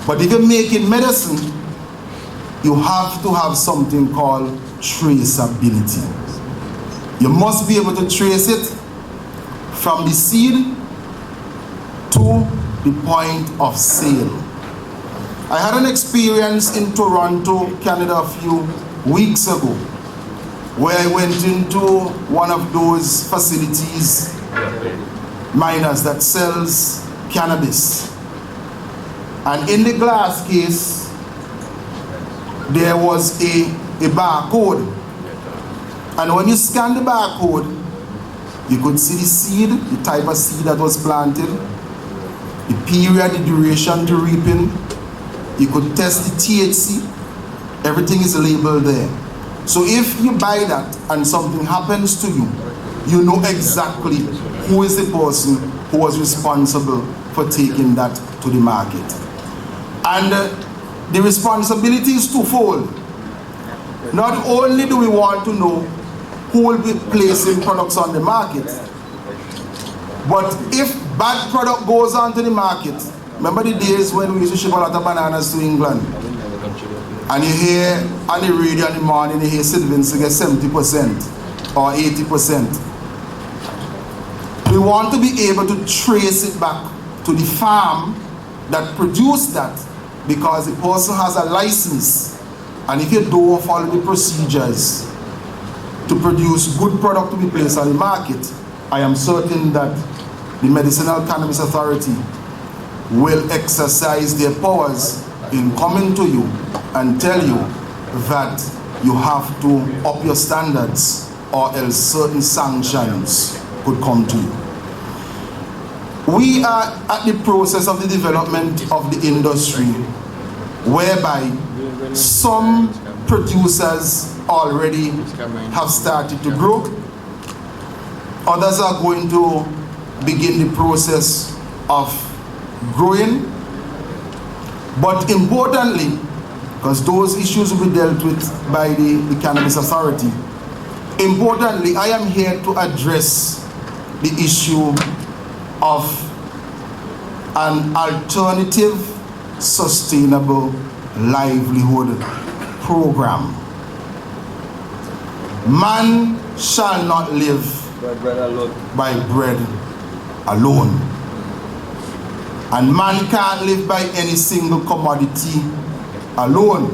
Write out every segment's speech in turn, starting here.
But if you're making medicine, you have to have something called traceability. You must be able to trace it from the seed to the point of sale. I had an experience in Toronto, Canada a few weeks ago, where I went into one of those facilities, miners that sells cannabis. And in the glass case, there was a barcode. And when you scan the barcode, you could see the seed, the type of seed that was planted, the period, the duration to reaping. You could test the THC. Everything is labeled there. So if you buy that and something happens to you, you know exactly who is the person who was responsible for taking that to the market. And the responsibility is twofold. Not only do we want to know who will be placing products on the market, but if bad product goes onto the market, remember the days when we used to ship a lot of bananas to England, and you hear on the radio in the morning, you hear Sylvans to get 70% or 80%. We want to be able to trace it back to the farm that produced that, because the person has a license, and if you don't follow the procedures to produce good product to be placed on the market, I am certain that the Medicinal Cannabis Authority will exercise their powers in coming to you and tell you that you have to up your standards, or else certain sanctions could come to you. We are at the process of the development of the industry, whereby some producers already have started to grow. Others are going to begin the process of growing. But importantly, because those issues will be dealt with by the Cannabis Authority, importantly, I am here to address the issue of an alternative sustainable livelihood program. Man shall not live by bread alone. And man can't live by any single commodity alone.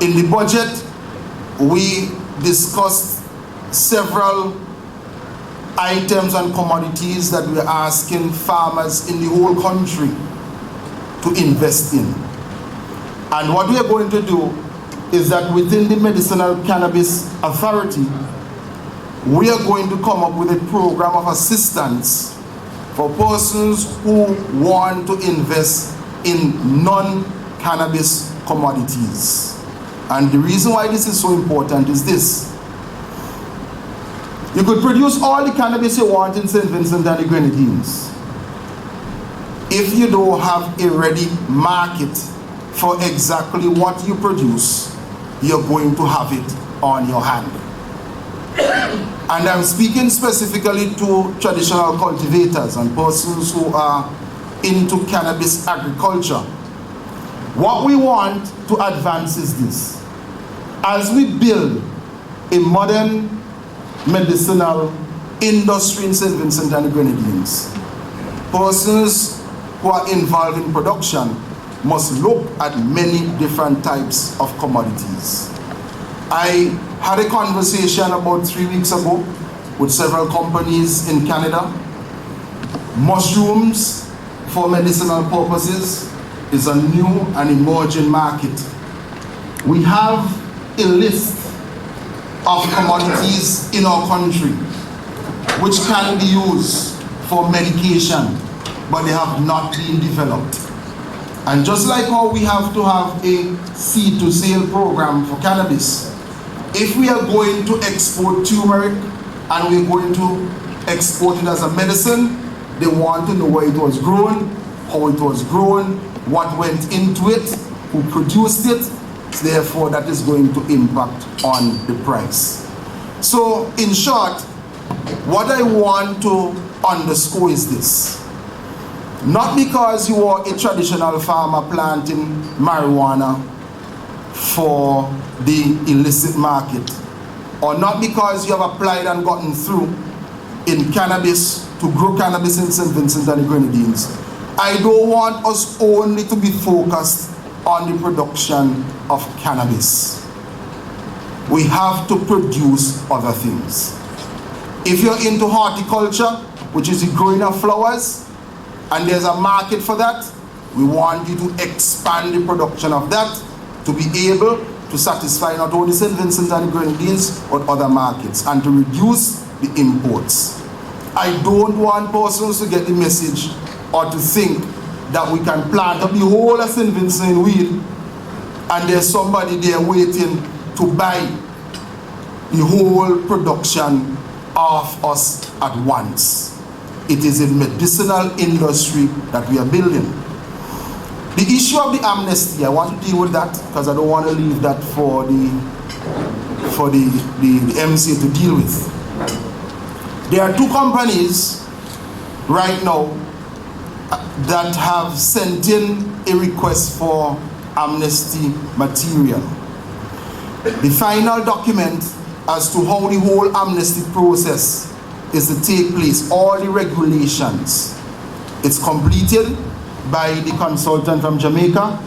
In the budget, we discussed several items and commodities that we're asking farmers in the whole country to invest in. And what we are going to do is that within the Medicinal Cannabis Authority, we are going to come up with a program of assistance for persons who want to invest in non-cannabis commodities. And the reason why this is so important is this. You could produce all the cannabis you want in St. Vincent and the Grenadines. If you don't have a ready market for exactly what you produce, you're going to have it on your hand. And I'm speaking specifically to traditional cultivators and persons who are into cannabis agriculture. What we want to advance is this. As we build a modern medicinal industry in St. Vincent and the Grenadines, persons who are involved in production must look at many different types of commodities. I had a conversation about 3 weeks ago with several companies in Canada. Mushrooms for medicinal purposes is a new and emerging market. We have a list of commodities in our country which can be used for medication, but they have not been developed. And just like how we have to have a seed to sale program for cannabis, if we are going to export turmeric and we're going to export it as a medicine, they want to know where it was grown, how it was grown, what went into it, who produced it. Therefore, that is going to impact on the price. So, in short, what I want to underscore is this. Not because you are a traditional farmer planting marijuana for the illicit market, or not because you have applied and gotten through in cannabis to grow cannabis in St. Vincent and the Grenadines. I don't want us only to be focused on the production of cannabis. We have to produce other things. If you're into horticulture, which is the growing of flowers, and there's a market for that, we want you to expand the production of that to be able to satisfy not only St. Vincent and the Grenadines, but other markets, and to reduce the imports. I don't want persons to get the message or to think that we can plant up the whole of St. Vincent in weed and there's somebody there waiting to buy the whole production of us at once. It is a medicinal industry that we are building. The issue of the amnesty, I want to deal with that because I don't want to leave that for the MCA to deal with. There are two companies right now that have sent in a request for amnesty material. The final document as to how the whole amnesty process is to take place, all the regulations, it's completed by the consultant from Jamaica,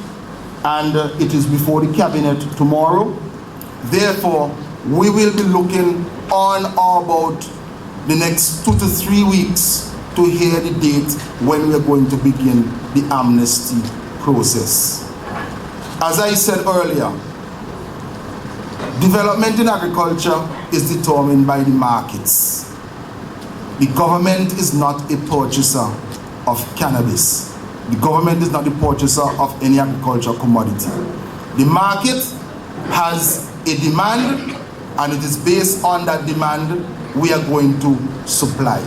and it is before the cabinet tomorrow. Therefore, we will be looking on or about the next 2 to 3 weeks to hear the date when we are going to begin the amnesty process. As I said earlier, development in agriculture is determined by the markets. The government is not a purchaser of cannabis. The government is not the purchaser of any agricultural commodity. The market has a demand, and it is based on that demand we are going to supply.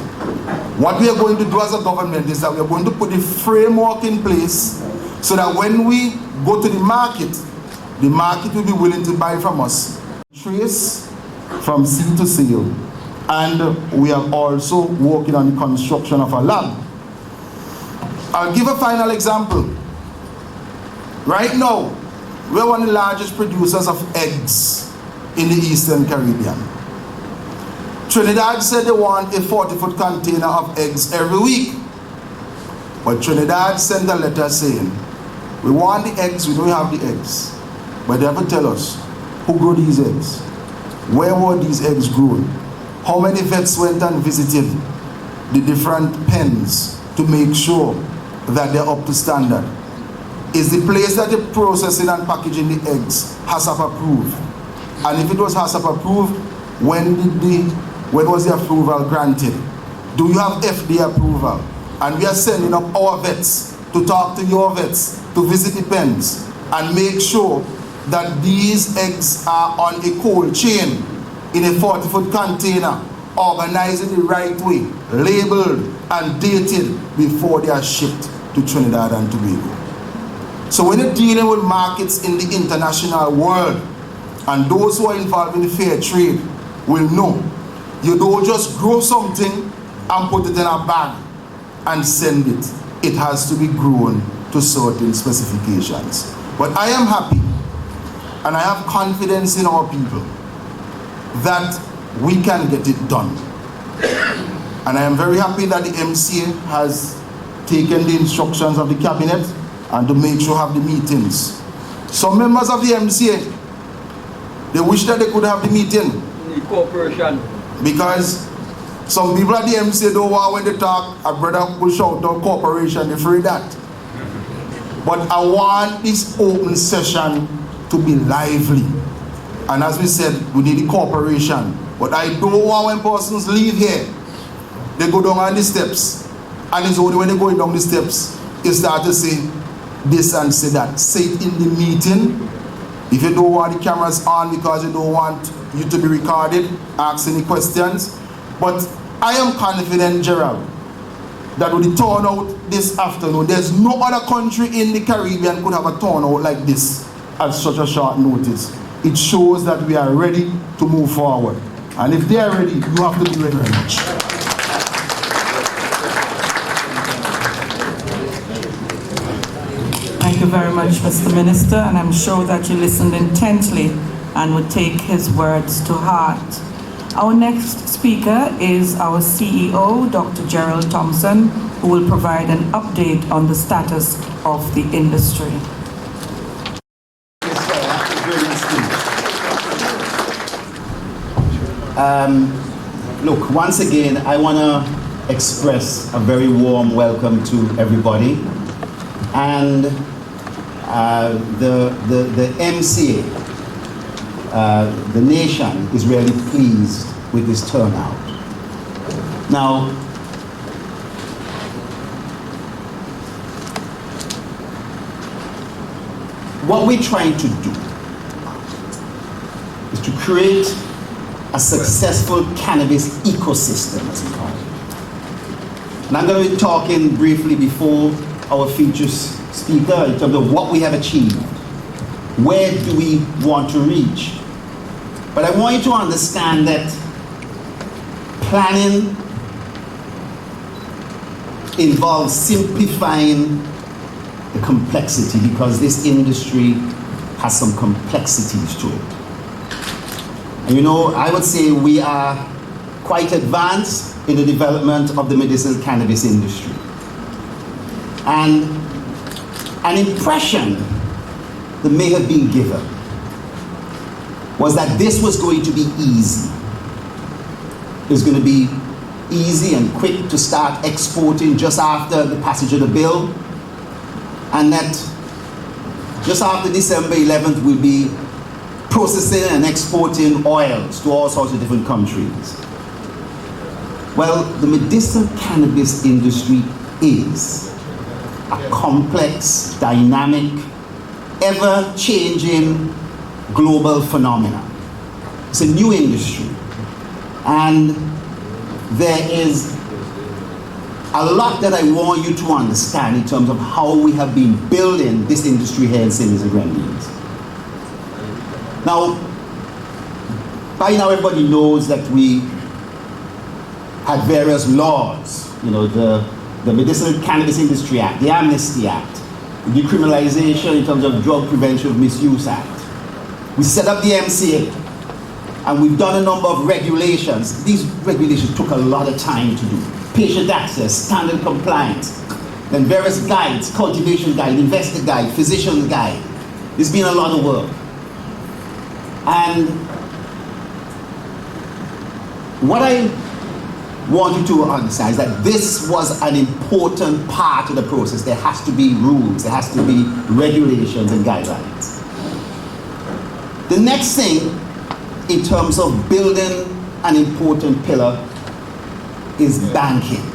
What we are going to do as a government is that we are going to put a framework in place so that when we go to the market will be willing to buy from us. Trace from seed to sale. And we are also working on the construction of a lab. I'll give a final example. Right now, we're one of the largest producers of eggs in the Eastern Caribbean. Trinidad said they want a 40-foot container of eggs every week. But Trinidad sent a letter saying, we want the eggs, we don't have the eggs. But they have to tell us, who grew these eggs? Where were these eggs grown? How many vets went and visited the different pens to make sure that they're up to standard? Is the place that they're processing and packaging the eggs HACCP approved? And if it was HACCP approved, when was the approval granted? Do you have FDA approval? And we are sending up our vets to talk to your vets, to visit the pens, and make sure that these eggs are on a cold chain in a 40-foot container, organized in the right way, labeled and dated before they are shipped to Trinidad and Tobago. So when you're dealing with markets in the international world, and those who are involved in the fair trade will know, you don't just grow something and put it in a bag and send it. It has to be grown to certain specifications. But I am happy and I have confidence in our people that we can get it done. And I am very happy that the MCA has taken the instructions of the cabinet and to make sure have the meetings. Some members of the MCA, they wish that they could have the meeting. The corporation. Because some people at the MCA don't want when they talk, a brother will shout out corporation, they're afraid that. But I want this open session to be lively. And as we said, we need a corporation. But I don't want when persons leave here, they go down on the steps. And it's only when they go down the steps, you start to say this and say that. Say it in the meeting. If you don't want the cameras on because you don't want you to be recorded, ask any questions. But I am confident, Gerald, that with the turnout this afternoon, there's no other country in the Caribbean could have a turnout like this at such a short notice. It shows that we are ready to move forward. And if they are ready, you have to be ready very much. Thank you very much, Mr. Minister, and I'm sure that you listened intently and would take his words to heart. Our next speaker is our CEO, Dr. Gerald Thompson, who will provide an update on the status of the industry. Look, once again, I want to express a very warm welcome to everybody. And the MCA, the nation, is really pleased with this turnout. Now, what we're trying to do is to create a successful cannabis ecosystem, as we call it. And I'm going to be talking briefly before our featured speaker in terms of what we have achieved. Where do we want to reach? But I want you to understand that planning involves simplifying the complexity, because this industry has some complexities to it. And you know, I would say we are quite advanced in the development of the medicinal cannabis industry. And an impression that may have been given was that this was going to be easy. It was going to be easy and quick to start exporting just after the passage of the bill, and that just after December 11th we'll be processing and exporting oils to all sorts of different countries. Well, the medicinal cannabis industry is a complex, dynamic, ever-changing global phenomenon. It's a new industry, and there is a lot that I want you to understand in terms of how we have been building this industry here in St. Vincent and Grenadines. Now, by now everybody knows that we had various laws, you know, the Medicinal Cannabis Industry Act, the Amnesty Act, the Decriminalization in terms of Drug Prevention of Misuse Act. We set up the MCA, and we've done a number of regulations. These regulations took a lot of time to do. Patient access, standard compliance, then various guides, cultivation guide, investor guide, physician guide. There's been a lot of work. And what I want you to understand is that this was an important part of the process. There has to be rules, there has to be regulations and guidelines. The next thing in terms of building an important pillar is banking.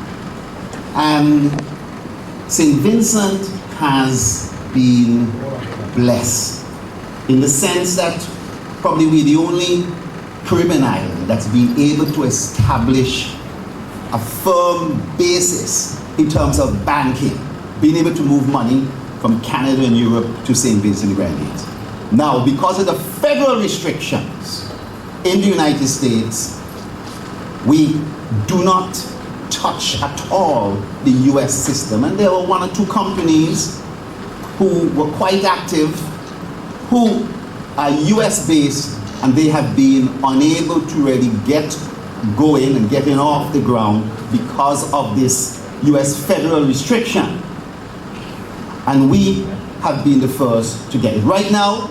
And St. Vincent has been blessed in the sense that probably we're the only Caribbean island that's been able to establish a firm basis in terms of banking, being able to move money from Canada and Europe to St. Vincent and Grenadines. Now, because of the federal restrictions in the United States, we do not touch at all the US system. And there were one or two companies who were quite active, who are US based, and they have been unable to really get going and getting off the ground because of this US federal restriction. And we have been the first to get it. Right now,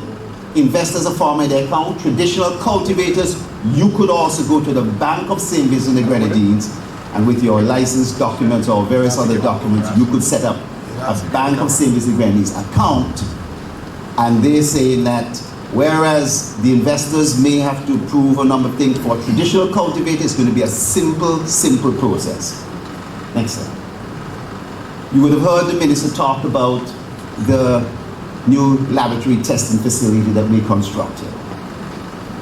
investors are farming their account, traditional cultivators, you could also go to the Bank of St. Vincent and Grenadines, and with your license documents or various other documents, you could set up a Bank of St. Vincent and Grenadines account. And they're saying that whereas the investors may have to prove a number of things, for traditional cultivators, it's going to be a simple process. Next slide. You would have heard the minister talk about the new laboratory testing facility that we constructed.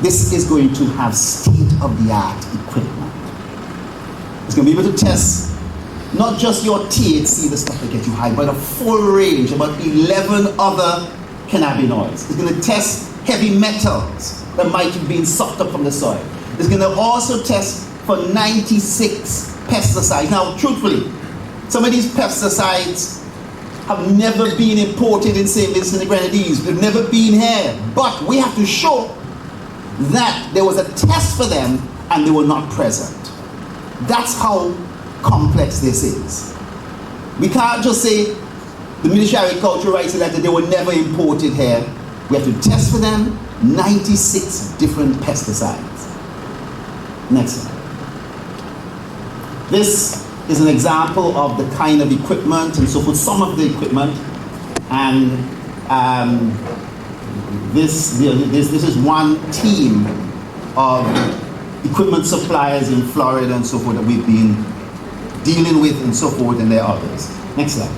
This is going to have state-of-the-art equipment. It's going to be able to test not just your THC, the stuff that gets you high, but a full range, about 11 other cannabinoids. It's going to test heavy metals that might have been sucked up from the soil. It's going to also test for 96 pesticides. Now, truthfully, some of these pesticides have never been imported in St. Vincent and the Grenadines. They've never been here. But we have to show that there was a test for them and they were not present. That's how complex this is. We can't just say the Ministry of Agriculture writes a letter, they were never imported here. We have to test for them 96 different pesticides. Next slide. This is an example of the kind of equipment and so forth, some of the equipment. And this is one team of equipment suppliers in Florida and so forth that we've been dealing with and so forth, and there are others. Next slide.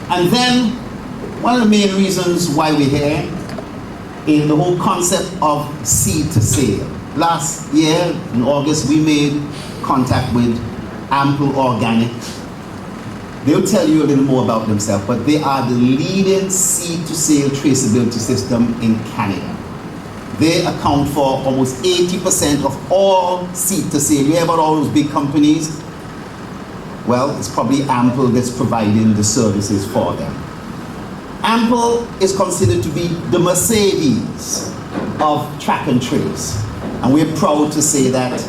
And then one of the main reasons why we're here is the whole concept of seed to sale. Last year in August we made contact with Ample Organic. They'll tell you a little more about themselves, but they are the leading seed to sale traceability system in Canada. They account for almost 80% of all seed to sale. You hear about all those big companies? Well, it's probably Ample that's providing the services for them. Ample is considered to be the Mercedes of track and trace. And we're proud to say that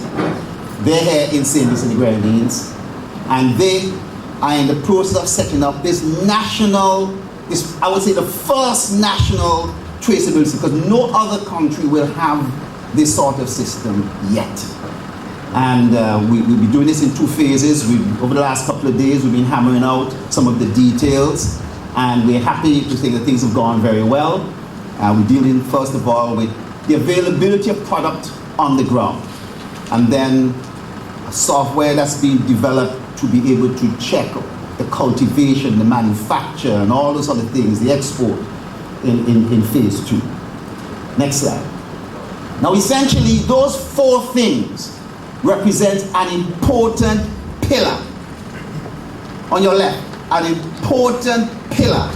they're here in St. Vincent and the Grenadines, and they are in the process of setting up this national, I would say the first national traceability, because no other country will have this sort of system yet. And we'll be doing this in two phases. Over the last couple of days, we've been hammering out some of the details, and we're happy to say that things have gone very well. We're dealing, first of all, with the availability of product on the ground, and then software that's being developed to be able to check the cultivation, the manufacture, and all those other things, the export in phase 2. Next slide. Now, essentially, those 4 things represent an important pillar. On your left, an important pillar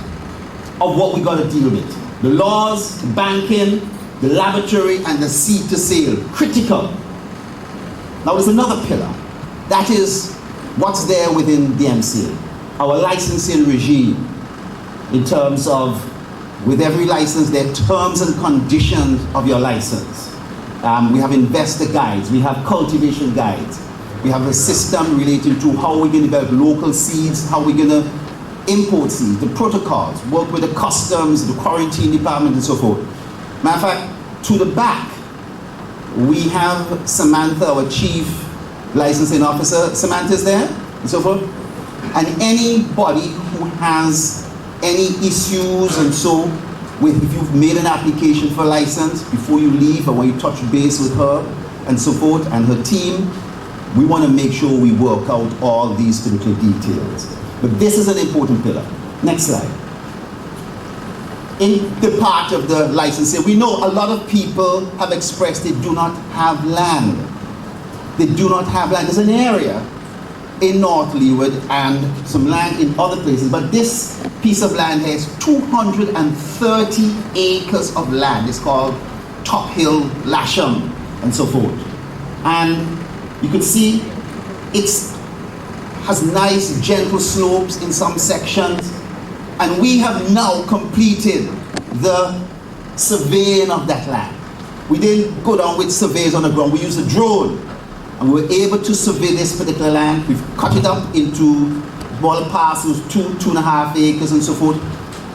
of what we're going to deal with. The laws, the banking, the laboratory, and the seed to sale. Critical. Now there's another pillar. That is what's there within the MCA. Our licensing regime, in terms of, with every license, there are terms and conditions of your license. We have investor guides, we have cultivation guides, we have a system relating to how we're going to develop local seeds, how we're going to import seeds, the protocols, work with the customs, the quarantine department, and so forth. Matter of fact, to the back, we have Samantha, our chief licensing officer. Samantha's there, and so forth. And anybody who has any issues and so, if you've made an application for a license, before you leave or when you touch base with her and so forth and her team, we want to make sure we work out all these particular details. But this is an important pillar. Next slide. In the part of the licensing, we know a lot of people have expressed they do not have land. They do not have land. There's an area in North Leeward and some land in other places, but this piece of land has 230 acres of land. It's called Top Hill, Lasham, and so forth. And you can see it has nice gentle slopes in some sections. And we have now completed the surveying of that land. We didn't go down with surveys on the ground. We used a drone. And we were able to survey this particular land. We've cut it up into smaller parcels, 2.5 acres and so forth.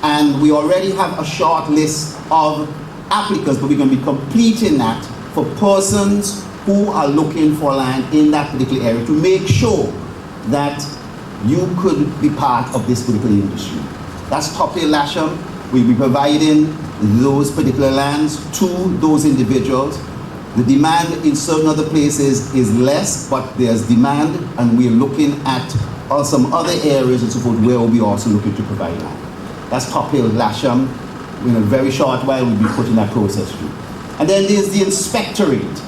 And we already have a short list of applicants, but we're going to be completing that for persons who are looking for land in that particular area to make sure that you could be part of this particular industry. That's Top Hill Lasham. We'll be providing those particular lands to those individuals. The demand in certain other places is less, but there's demand, and we're looking at some other areas and so forth where we'll be also looking to provide land. That's Top Hill Lasham. In a very short while, we'll be putting that process through. And then there's the inspectorate.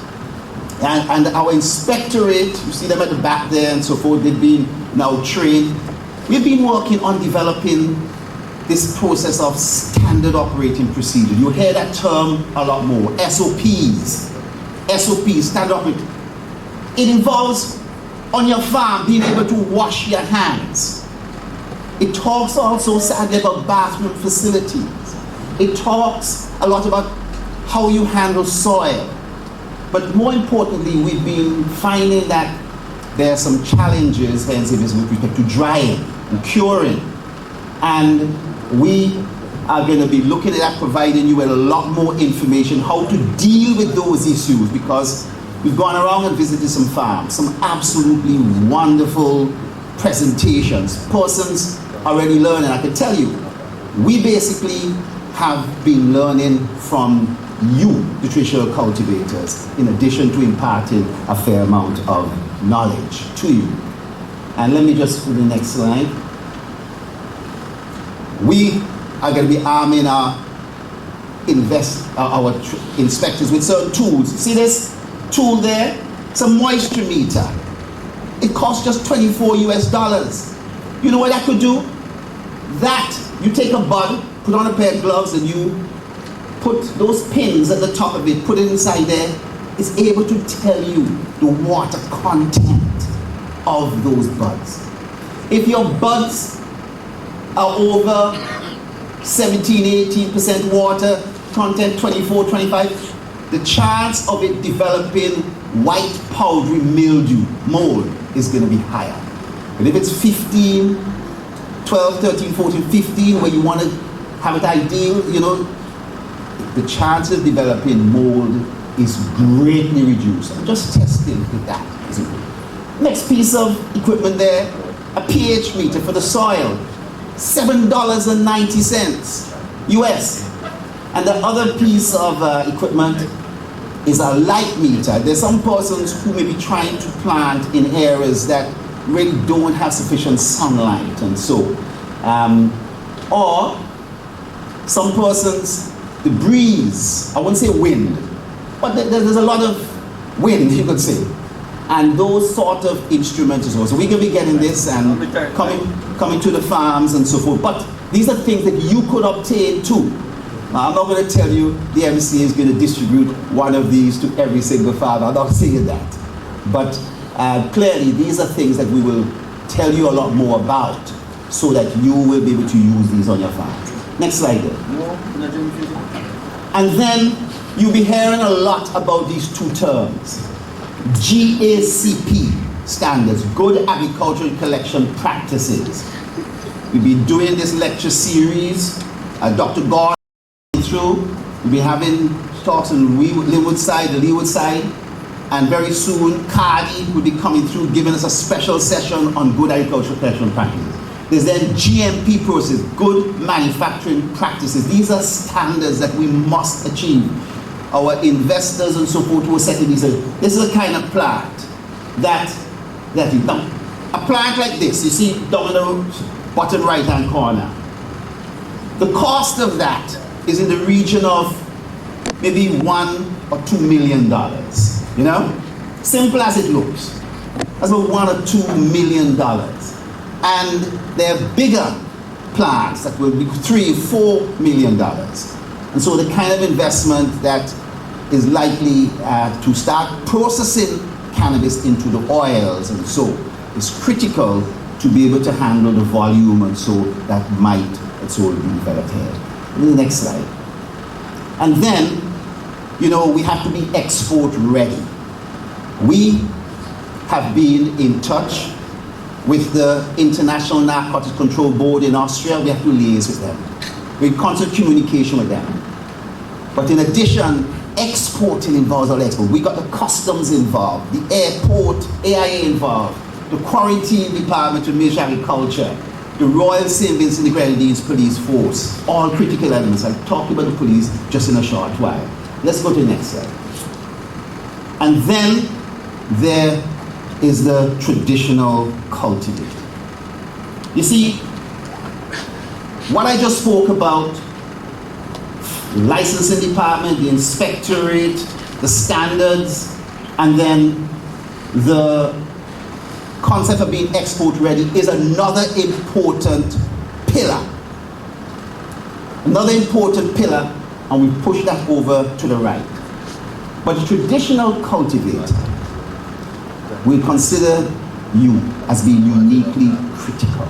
And our inspectorate, you see them at the back there and so forth, they've been now trained. We've been working on developing this process of standard operating procedure. You hear that term a lot more. SOPs, standard operating. It involves on your farm being able to wash your hands. It talks also sadly about bathroom facilities. It talks a lot about how you handle soil. But more importantly, we've been finding that there are some challenges, hence it is with respect to drying and curing. And we are going to be looking at that, providing you with a lot more information how to deal with those issues, because we've gone around and visited some farms, some absolutely wonderful presentations. Persons already learning. I can tell you, we basically have been learning from you, the traditional cultivators, in addition to imparting a fair amount of knowledge to you. And let me just put the next slide. We are going to be arming our inspectors with certain tools. See this tool there? It's a moisture meter. It costs just $24 US. You know what that could do? That, you take a bud, put on a pair of gloves, and you put those pins at the top of it, put it inside there. It's able to tell you the water content of those buds. If your buds are over 17-18% water content, 24, 25, the chance of it developing white powdery mildew, mold, is going to be higher. But if it's 15, 12, 13, 14, 15, where you want to have it ideal, you know, the chance of developing mold is greatly reduced. I'm just testing with that. Next piece of equipment there, a pH meter for the soil, $7.90 US. And the other piece of equipment is a light meter. There's some persons who may be trying to plant in areas that really don't have sufficient sunlight and so. Or some persons, the breeze, I wouldn't say wind, but there's a lot of wind, you could say. And those sort of instruments as well. So we're going to be getting this and coming to the farms and so forth. But these are things that you could obtain too. Now, I'm not going to tell you the MC is going to distribute one of these to every single farm. I'm not saying that. But clearly, these are things that we will tell you a lot more about so that you will be able to use these on your farms. Next slide there. And then you'll be hearing a lot about these two terms. GACP standards, Good Agricultural Collection Practices. We've been doing this lecture series. Dr. Gordon through. We'll be having talks on the Leeward side, and very soon Cardi will be coming through, giving us a special session on good agricultural collection practices. There's then GMP process, good manufacturing practices. These are standards that we must achieve. Our investors and so forth who are setting these, this is a kind of plant that is done. A plant like this, you see down in the bottom right hand corner. The cost of that is in the region of maybe $1 or $2 million. You know? Simple as it looks. That's about $1 or $2 million. And there are bigger plants that will be $3, $4 million. And so the kind of investment that is likely to start processing cannabis into the oils and so is critical to be able to handle the volume and so that might and so will be developed here. The next slide. And then, you know, we have to be export ready. We have been in touch with the International Narcotics Control Board in Austria. We have to liaise with them. We're in constant communication with them. But in addition, exporting involves all export. We got the customs involved, the airport, AIA involved, the quarantine department of Ministry of Agriculture, the Royal St. Vincent and the Grenadines Police Force, all critical elements. I'll talk about the police just in a short while. Let's go to the next slide. And then there is the traditional cultivator. You see, what I just spoke about, licensing department, the inspectorate, the standards, and then the concept of being export ready is another important pillar. Another important pillar, and we push that over to the right. But the traditional cultivator, we consider you as being uniquely critical.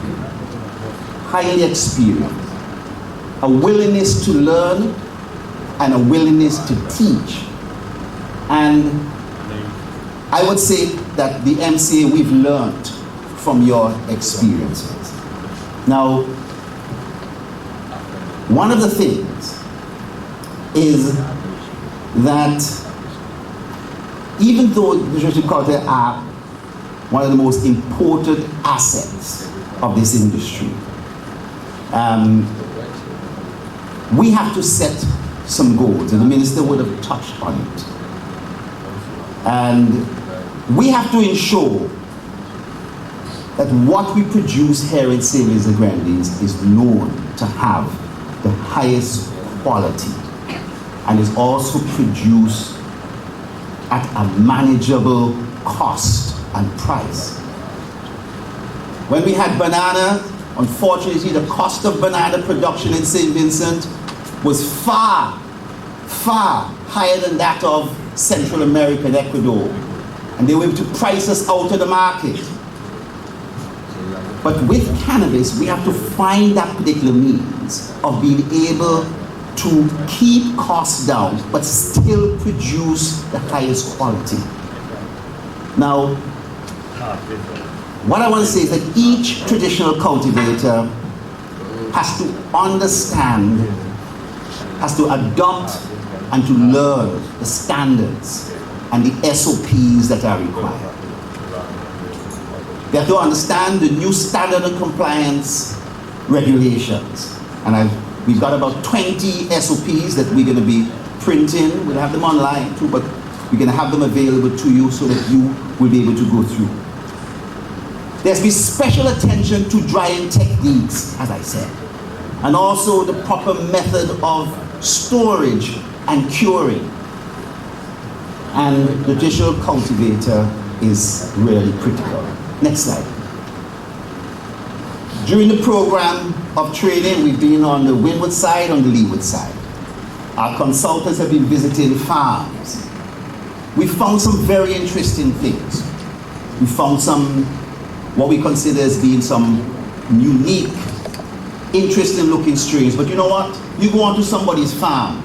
highly experienced, a willingness to learn, and a willingness to teach. And I would say that the MCA, we've learned from your experiences. Now, one of the things is that even though the Judicial Culture are one of the most important assets of this industry, we have to set some goals, and the Minister would have touched on it. And we have to ensure that what we produce here in St. Vincent and Grenadines is known to have the highest quality and is also produced at a manageable cost and price. When we had banana, unfortunately, the cost of banana production in St. Vincent was far, far higher than that of Central America and Ecuador. And they were able to price us out of the market. But with cannabis, we have to find that particular means of being able to keep costs down, but still produce the highest quality. Now, what I want to say is that each traditional cultivator has to understand, has to adopt and to learn the standards and the SOPs that are required. They have to understand the new standard and compliance regulations. And we've got about 20 SOPs that we're going to be printing. We'll have them online too, but we're going to have them available to you so that you will be able to go through. There's been special attention to drying techniques, as I said, and also the proper method of storage and curing. And the digital cultivator is really critical. Next slide. During the program of training, we've been on the windward side, on the leeward side. Our consultants have been visiting farms. We found some very interesting things. We found some, what we consider as being some unique, interesting looking strains. But you know what? You go onto somebody's farm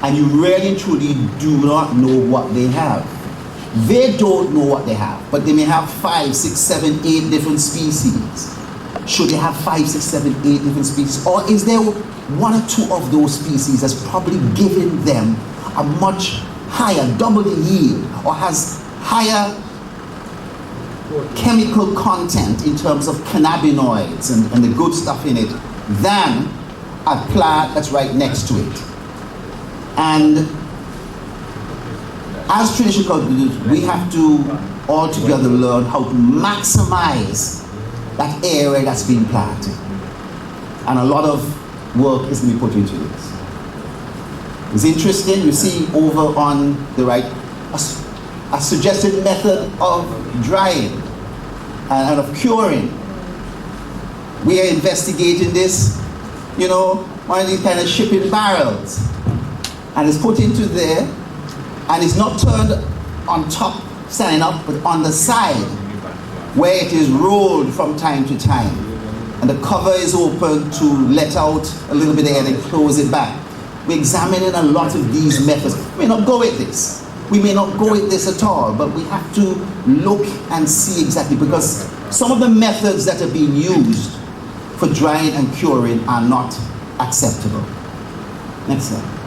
and you really and truly do not know what they have. They don't know what they have, but they may have 5, 6, 7, 8 different species. Should they have 5, 6, 7, 8 different species? Or is there 1 or 2 of those species that's probably giving them a much higher, double the yield, or has higher chemical content in terms of cannabinoids and the good stuff in it than a plant that's right next to it? And as traditional cultivators, we have to all together learn how to maximize that area that's being planted. And a lot of work is going to be put into this. It's interesting, you see over on the right, a suggested method of drying and of curing. We are investigating this, you know, one of these kind of shipping barrels. And it's put into there, and it's not turned on top, standing up, but on the side, where it is rolled from time to time. And the cover is open to let out a little bit of air and close it back. We're examining a lot of these methods. We may not go with this. We may not go with this at all, but we have to look and see exactly, because some of the methods that are being used for drying and curing are not acceptable. Next slide.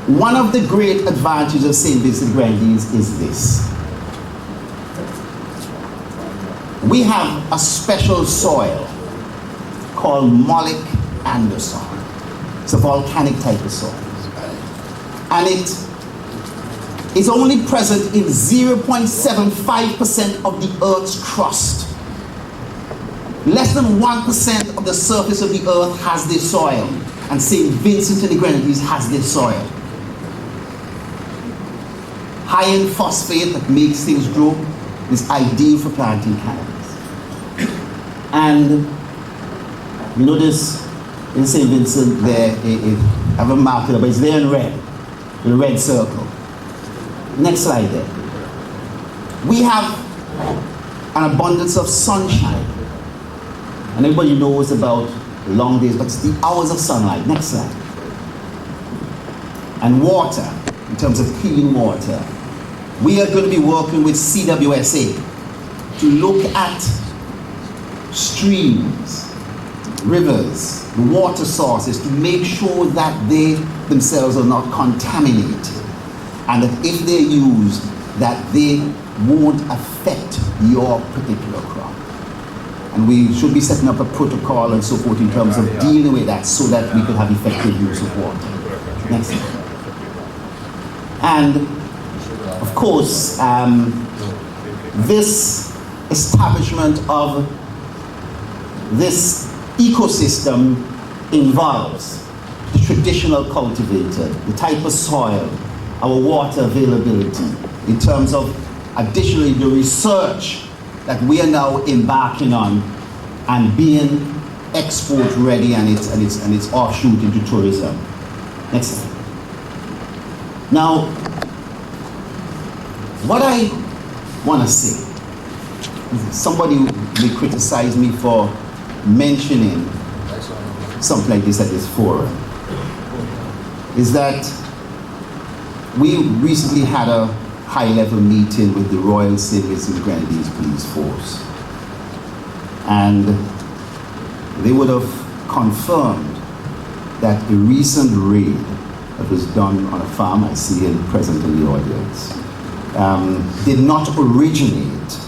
One of the great advantages of St. Vincent and Grenadines is this. We have a special soil called Molic Anderson. It's a volcanic type of soil. And it is only present in 0.75% of the Earth's crust. Less than 1% of the surface of the Earth has this soil. And St. Vincent and the Grenadines has this soil. High in phosphate that makes things grow is ideal for planting cannabis. And you notice in St. Vincent there, I haven't marked it, but it's there in red, the red circle. Next slide there. We have an abundance of sunshine. And everybody knows about long days, but it's the hours of sunlight. Next slide. And water, in terms of clean water. We are going to be working with CWSA to look at streams, rivers, the water sources, to make sure that they themselves are not contaminated, and that if they're used, that they won't affect your particular crop. And we should be setting up a protocol and so forth in terms of dealing with that so that we can have effective use of water. Next slide. And of course, this establishment of this ecosystem involves the traditional cultivator, the type of soil, our water availability, in terms of additionally the research that we are now embarking on and being export ready, and it's offshoot into tourism. Next slide. Now, what I want to say, somebody may criticize me for mentioning something like this at this forum, is that we recently had a high-level meeting with the Royal St. Vincent and Grenadines Police Force, and they would have confirmed that the recent raid that was done on a farm, I see him present in the audience, did not originate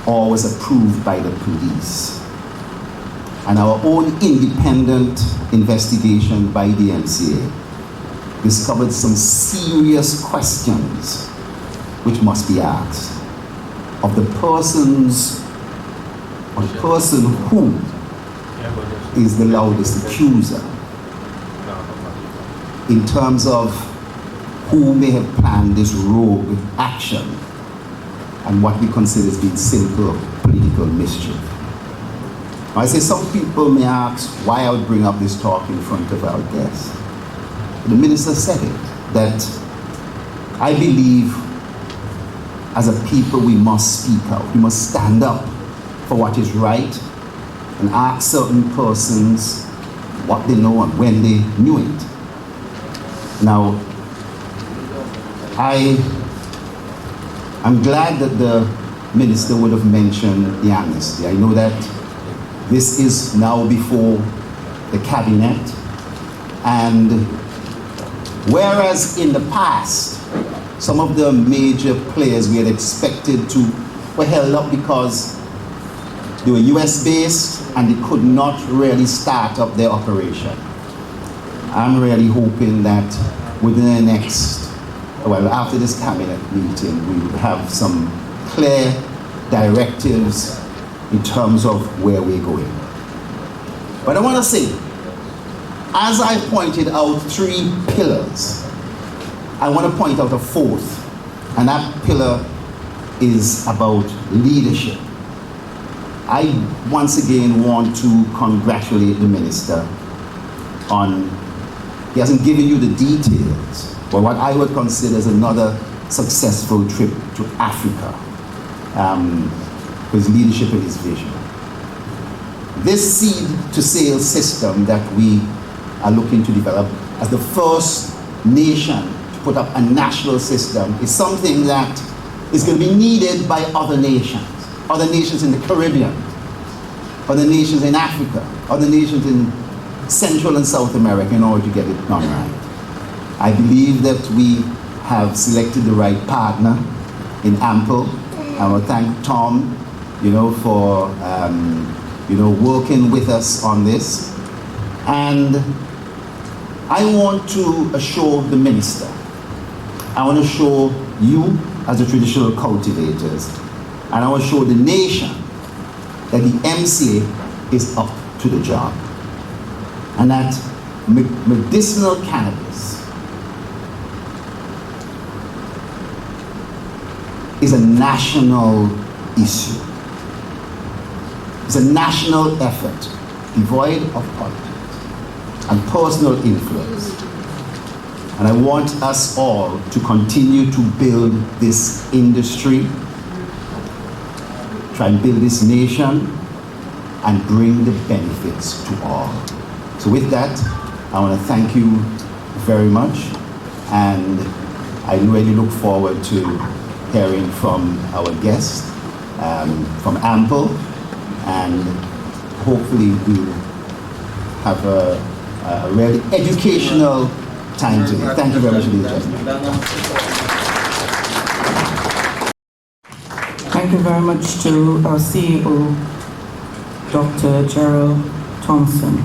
or was approved by the police. And our own independent investigation by the MCA discovered some serious questions which must be asked of the persons, or the person who is the loudest accuser in terms of who may have planned this rogue action and what we consider as being simple political mischief. Now, I say some people may ask why I would bring up this talk in front of our guests. The minister said it, that I believe as a people we must speak out, we must stand up for what is right and ask certain persons what they know and when they knew it. Now, I'm glad that the minister would have mentioned the amnesty. I know that this is now before the cabinet, and whereas in the past, some of the major players we had expected were held up because they were US based and they could not really start up their operation. I'm really hoping that within the next, well, after this cabinet meeting, we will have some clear directives in terms of where we're going. But I want to say, as I pointed out 3 pillars, I want to point out a 4th, and that pillar is about leadership. I once again want to congratulate the minister on, he hasn't given you the details, but what I would consider as another successful trip to Africa, for his leadership and his vision. This seed-to-sale system that we are looking to develop as the first nation to put up a national system is something that is going to be needed by other nations in the Caribbean, other nations in Africa, other nations in Central and South America in order to get it done right. I believe that we have selected the right partner in Ample. I want to thank Tom, for working with us on this. And I want to assure the minister, I want to assure you as the traditional cultivators, and I want to assure the nation that the MCA is up to the job. And that medicinal cannabis is a national issue. It's a national effort, devoid of politics and personal influence. And I want us all to continue to build this industry, try and build this nation, and bring the benefits to all. So with that, I want to thank you very much, and I really look forward to hearing from our guest, from Ample, and hopefully we'll have a really educational time today. Thank you very much, ladies and gentlemen. Thank you very much to our CEO, Dr. Gerald Thompson.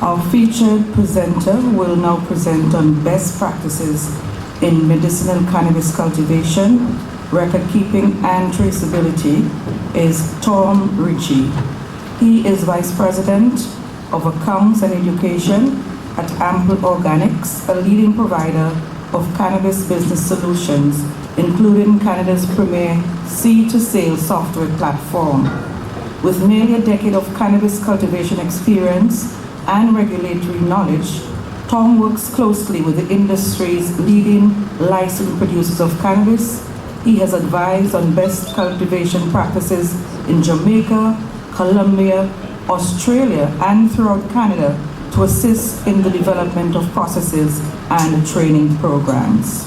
Our featured presenter will now present on best practices in medicinal cannabis cultivation, record keeping and traceability is Tom Ritchie. He is Vice President of Accounts and Education at Ample Organics, a leading provider of cannabis business solutions, including Canada's premier seed-to-sale software platform. With nearly a decade of cannabis cultivation experience and regulatory knowledge, Tom works closely with the industry's leading licensed producers of cannabis. He has advised on best cultivation practices in Jamaica, Colombia, Australia, and throughout Canada to assist in the development of processes and training programs.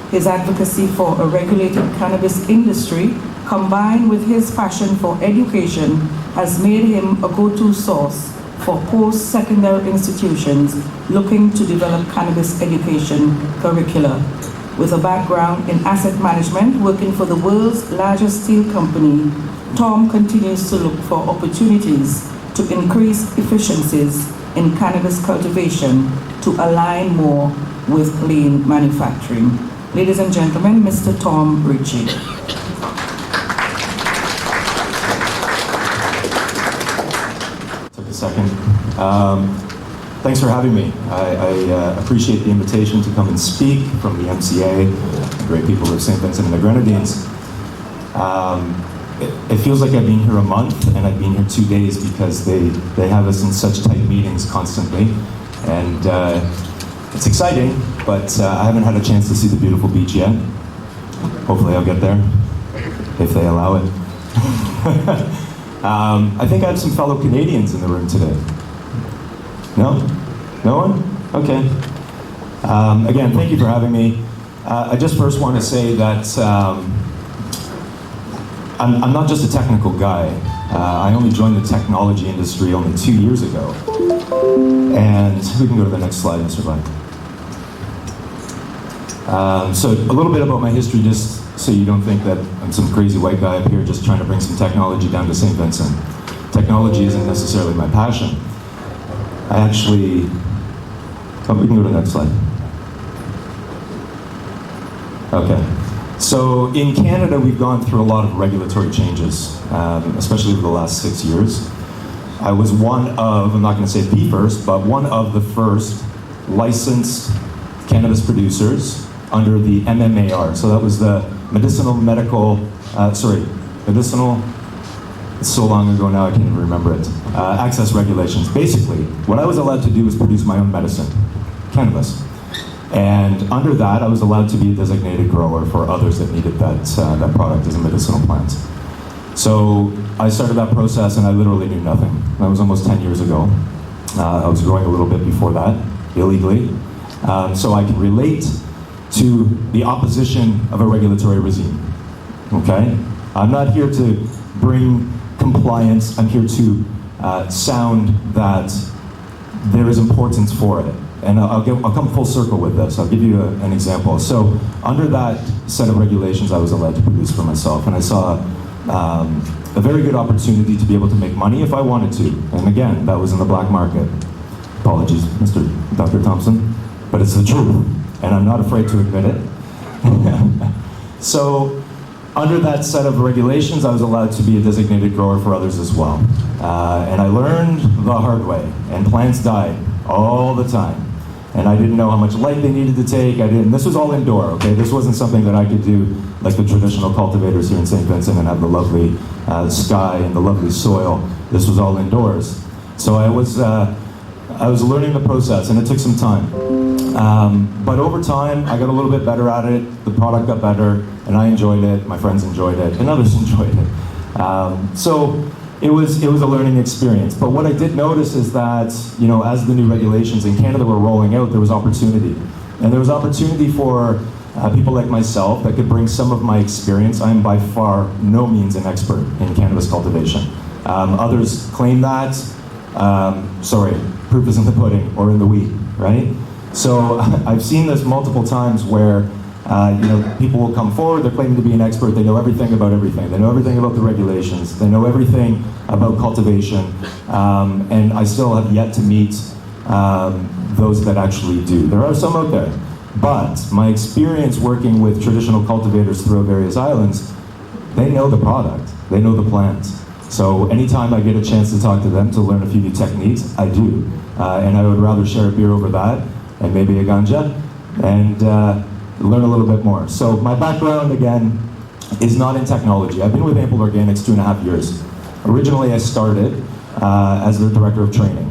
His advocacy for a regulated cannabis industry, combined with his passion for education, has made him a go-to source for post-secondary institutions looking to develop cannabis education curricula. With a background in asset management, working for the world's largest steel company, Tom continues to look for opportunities to increase efficiencies in cannabis cultivation to align more with lean manufacturing. Ladies and gentlemen, Mr. Tom Ritchie. Took a second. Thanks for having me. I appreciate the invitation to come and speak from the MCA, the great people of St. Vincent and the Grenadines. It feels like I've been here a month, and I've been here 2 days because they have us in such tight meetings constantly. And it's exciting, but I haven't had a chance to see the beautiful beach yet. Hopefully I'll get there, if they allow it. I think I have some fellow Canadians in the room today. No? No one? Okay. Again, thank you for having me. I just first want to say that I'm not just a technical guy. I only joined the technology industry only 2 years ago. And we can go to the next slide, Mr. Black. So a little bit about my history, just so you don't think that I'm some crazy white guy up here just trying to bring some technology down to St. Vincent. Technology isn't necessarily my passion. I actually, we can go to the next slide. Okay. So in Canada, we've gone through a lot of regulatory changes, especially over the last 6 years. I was one of, I'm not going to say the first, but one of the first licensed cannabis producers under the MMAR. So that was the medicinal, it's so long ago now I can't even remember it, access regulations. Basically, what I was allowed to do was produce my own medicine, cannabis. And under that, I was allowed to be a designated grower for others that needed that product as a medicinal plant. So I started that process and I literally knew nothing. That was almost 10 years ago. I was growing a little bit before that, illegally. So I can relate to the opposition of a regulatory regime, okay? I'm not here to bring compliance, I'm here to sound that there is importance for it. And I'll come full circle with this. I'll give you an example. So under that set of regulations, I was allowed to produce for myself. And I saw a very good opportunity to be able to make money if I wanted to. And again, that was in the black market. Apologies, Dr. Thompson, but it's the truth. And I'm not afraid to admit it. So under that set of regulations, I was allowed to be a designated grower for others as well. And I learned the hard way, and plants died all the time. And I didn't know how much light they needed to take. This was all indoor, okay? This wasn't something that I could do like the traditional cultivators here in St. Vincent and have the lovely sky and the lovely soil. This was all indoors. So I was learning the process, and it took some time. But over time, I got a little bit better at it. The product got better, and I enjoyed it. My friends enjoyed it, and others enjoyed it. So it was a learning experience. But what I did notice is that, as the new regulations in Canada were rolling out, there was opportunity. And there was opportunity for people like myself that could bring some of my experience. I am by far no means an expert in cannabis cultivation. Others claim that. Sorry, proof is in the pudding or in the weed, right? So I've seen this multiple times where people will come forward, they're claiming to be an expert, they know everything about everything. They know everything about the regulations, they know everything about cultivation, and I still have yet to meet those that actually do. There are some out there, but my experience working with traditional cultivators throughout various islands, they know the product, they know the plant. So anytime I get a chance to talk to them to learn a few new techniques, I do. And I would rather share a beer over that, and maybe a ganja, and learn a little bit more. So my background, again, is not in technology. I've been with Ample Organics 2.5 years. Originally, I started as the director of training.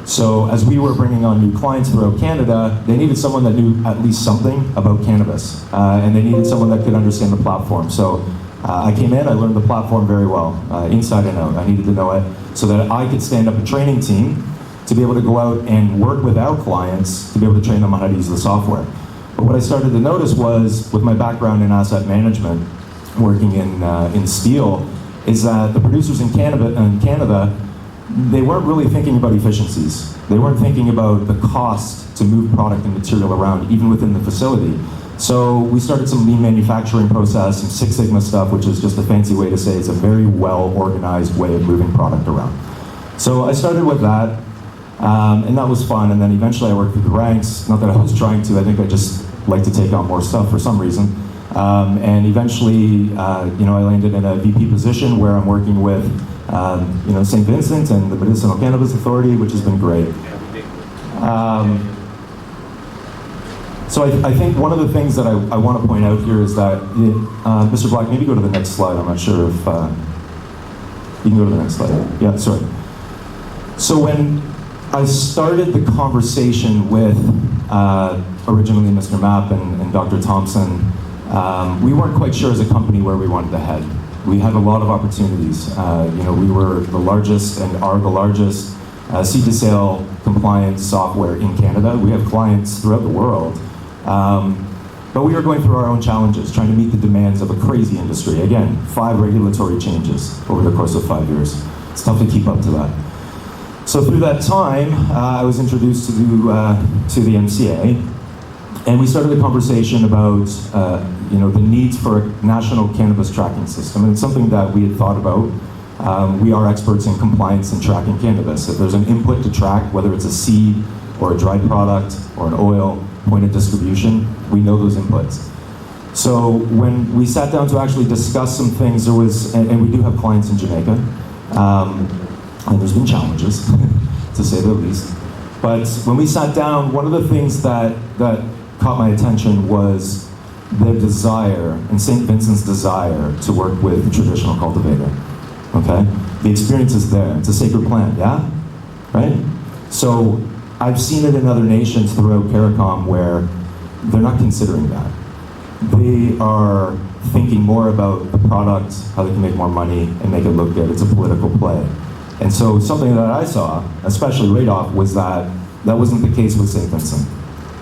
So as we were bringing on new clients throughout Canada, they needed someone that knew at least something about cannabis, and they needed someone that could understand the platform. So I came in, I learned the platform very well, inside and out. I needed to know it so that I could stand up a training team to be able to go out and work with our clients to be able to train them on how to use the software. But what I started to notice was, with my background in asset management, working in steel, is that the producers in Canada, they weren't really thinking about efficiencies. They weren't thinking about the cost to move product and material around, even within the facility. So we started some lean manufacturing process, some Six Sigma stuff, which is just a fancy way to say it's a very well-organized way of moving product around. So I started with that, and that was fun, and then eventually I worked through the ranks. Not that I was trying to, I think I just like to take on more stuff for some reason. And eventually, I landed in a VP position where I'm working with, St. Vincent and the Medicinal Cannabis Authority, which has been great. So I think one of the things that I want to point out here is that, Mr. Black, maybe go to the next slide. I'm not sure if, you can go to the next slide. Yeah, sorry. So when I started the conversation with originally Mr. Mapp and Dr. Thompson, we weren't quite sure as a company where we wanted to head. We had a lot of opportunities. We were the largest and are the largest seed to sale compliance software in Canada. We have clients throughout the world. But we were going through our own challenges, trying to meet the demands of a crazy industry. Again, 5 regulatory changes over the course of 5 years. It's tough to keep up to that. So through that time, I was introduced to the MCA, and we started a conversation about the needs for a national cannabis tracking system. And it's something that we had thought about. We are experts in compliance and tracking cannabis. If there's an input to track, whether it's a seed or a dried product or an oil, point of distribution, we know those inputs. So when we sat down to actually discuss some things, there was, and we do have clients in Jamaica, and there's been challenges, to say the least. But when we sat down, one of the things that caught my attention was their desire, and St. Vincent's desire, to work with the traditional cultivator, okay? The experience is there. It's a sacred plant, yeah? Right? So I've seen it in other nations throughout CARICOM where they're not considering that. They are thinking more about the product, how they can make more money, and make it look good. It's a political play. And so something that I saw, especially right off, was that that wasn't the case with St. Vincent.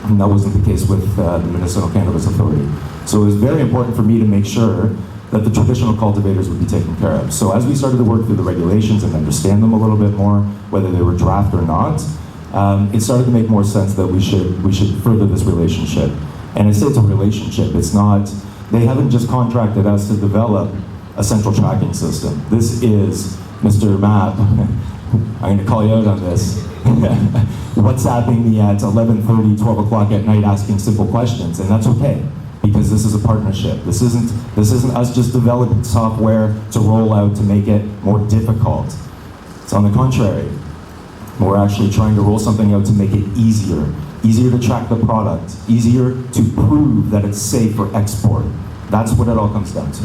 And that wasn't the case with the Medicinal Cannabis Authority. So it was very important for me to make sure that the traditional cultivators would be taken care of. So as we started to work through the regulations and understand them a little bit more, whether they were draft or not, it started to make more sense that we should further this relationship. And I say it's a relationship. It's not, they haven't just contracted us to develop a central tracking system. This is Mr. Mapp. I'm going to call you out on this. WhatsApping me at 11:30, 12 o'clock at night asking simple questions, and that's okay, because this is a partnership. This isn't us just developing software to roll out to make it more difficult. It's on the contrary. We're actually trying to roll something out to make it easier to track the product, easier to prove that it's safe for export. That's what it all comes down to.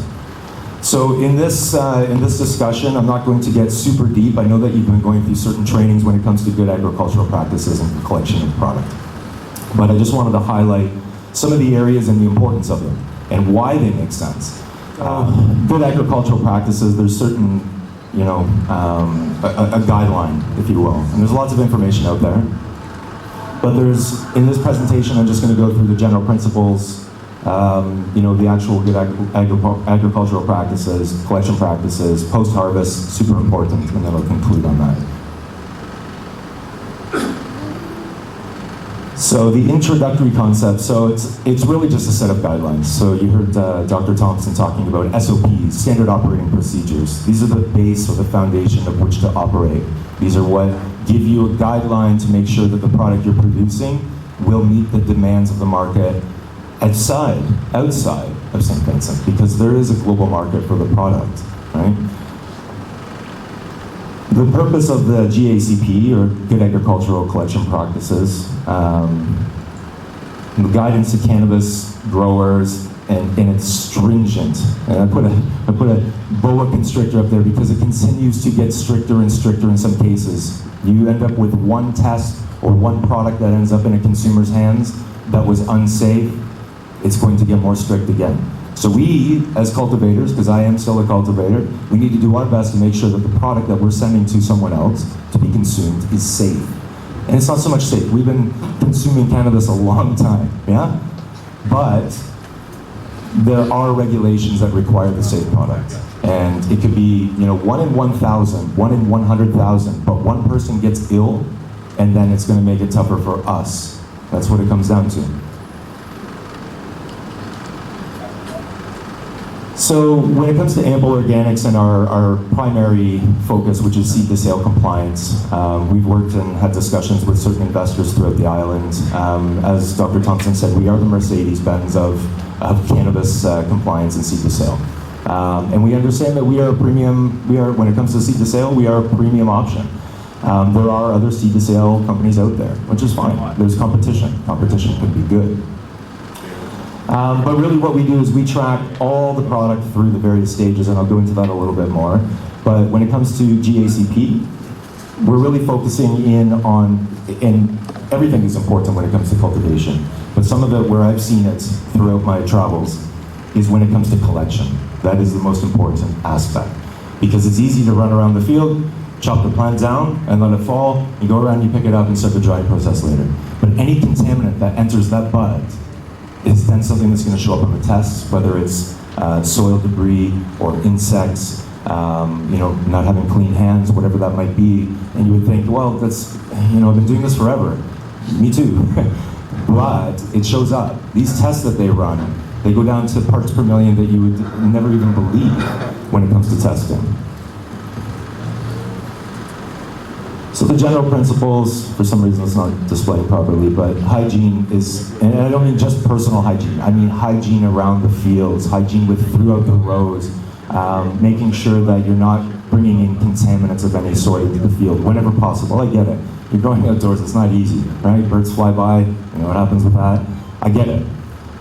So in this discussion, I'm not going to get super deep. I know that you've been going through certain trainings when it comes to good agricultural practices and the collection of product. But I just wanted to highlight some of the areas and the importance of them and why they make sense. Good agricultural practices, there's certain a guideline, if you will. And there's lots of information out there. But in this presentation, I'm just going to go through the general principles, the actual good agricultural practices, collection practices, post-harvest, super important, and then I'll conclude on that. So the introductory concept, so it's really just a set of guidelines. So you heard Dr. Thompson talking about SOPs, standard operating procedures. These are the base or the foundation of which to operate. These are what give you a guideline to make sure that the product you're producing will meet the demands of the market outside of St. Vincent, because there is a global market for the product, right? The purpose of the GACP, or Good Agricultural Collection Practices, the guidance to cannabis growers, and it's stringent. And I put a boa constrictor up there because it continues to get stricter and stricter in some cases. You end up with one test or one product that ends up in a consumer's hands that was unsafe, it's going to get more strict again. So we, as cultivators, because I am still a cultivator, we need to do our best to make sure that the product that we're sending to someone else to be consumed is safe. And it's not so much safe. We've been consuming cannabis a long time, yeah? But there are regulations that require the safe product. And it could be, 1 in 1,000, 1 in 100,000, but one person gets ill, and then it's going to make it tougher for us. That's what it comes down to. So when it comes to ample organics and our primary focus, which is seed to sale compliance, we've worked and had discussions with certain investors throughout the island. As Dr. Thompson said, we are the Mercedes-Benz of cannabis compliance and seed to sale. And we understand that we are a premium, when it comes to seed to sale, we are a premium option. There are other seed to sale companies out there, which is fine. There's competition. Competition could be good. But really what we do is we track all the product through the various stages, and I'll go into that a little bit more. But when it comes to GACP, we're really focusing in on, and everything is important when it comes to cultivation, but some of it where I've seen it throughout my travels is when it comes to collection. That is the most important aspect. Because it's easy to run around the field, chop the plant down, and let it fall, you go around, you pick it up, and start the drying process later. But any contaminant that enters that bud is then something that's going to show up on the tests, whether it's soil debris or insects, not having clean hands, whatever that might be. And you would think, well, that's, I've been doing this forever. Me too. But it shows up. These tests that they run, they go down to parts per million that you would never even believe when it comes to testing. So the general principles, for some reason it's not displayed properly, but hygiene is, and I don't mean just personal hygiene, I mean hygiene around the fields, hygiene throughout the rows, making sure that you're not bringing in contaminants of any sort into the field whenever possible. I get it. You're going outdoors, it's not easy, right? Birds fly by, you know what happens with that. I get it.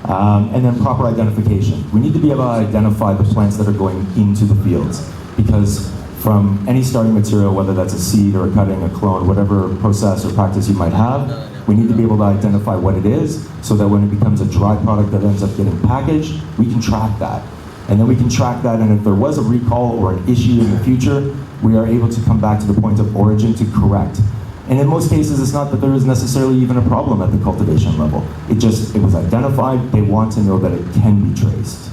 And then proper identification. We need to be able to identify the plants that are going into the fields, because from any starting material, whether that's a seed or a cutting, a clone, whatever process or practice you might have, we need to be able to identify what it is so that when it becomes a dry product that ends up getting packaged, we can track that. And then we can track that, and if there was a recall or an issue in the future, we are able to come back to the point of origin to correct. And in most cases, it's not that there is necessarily even a problem at the cultivation level. It was identified, they want to know that it can be traced.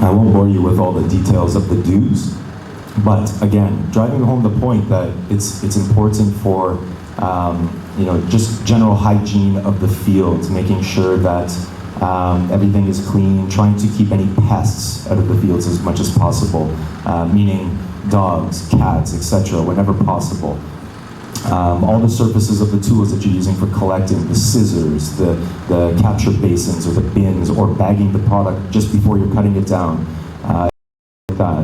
I won't bore you with all the details of the do's, but again, driving home the point that it's important for just general hygiene of the field, making sure that everything is clean, trying to keep any pests out of the fields as much as possible, meaning dogs, cats, etc., whenever possible. All the surfaces of the tools that you're using for collecting, the scissors, the capture basins or the bins, or bagging the product just before you're cutting it down.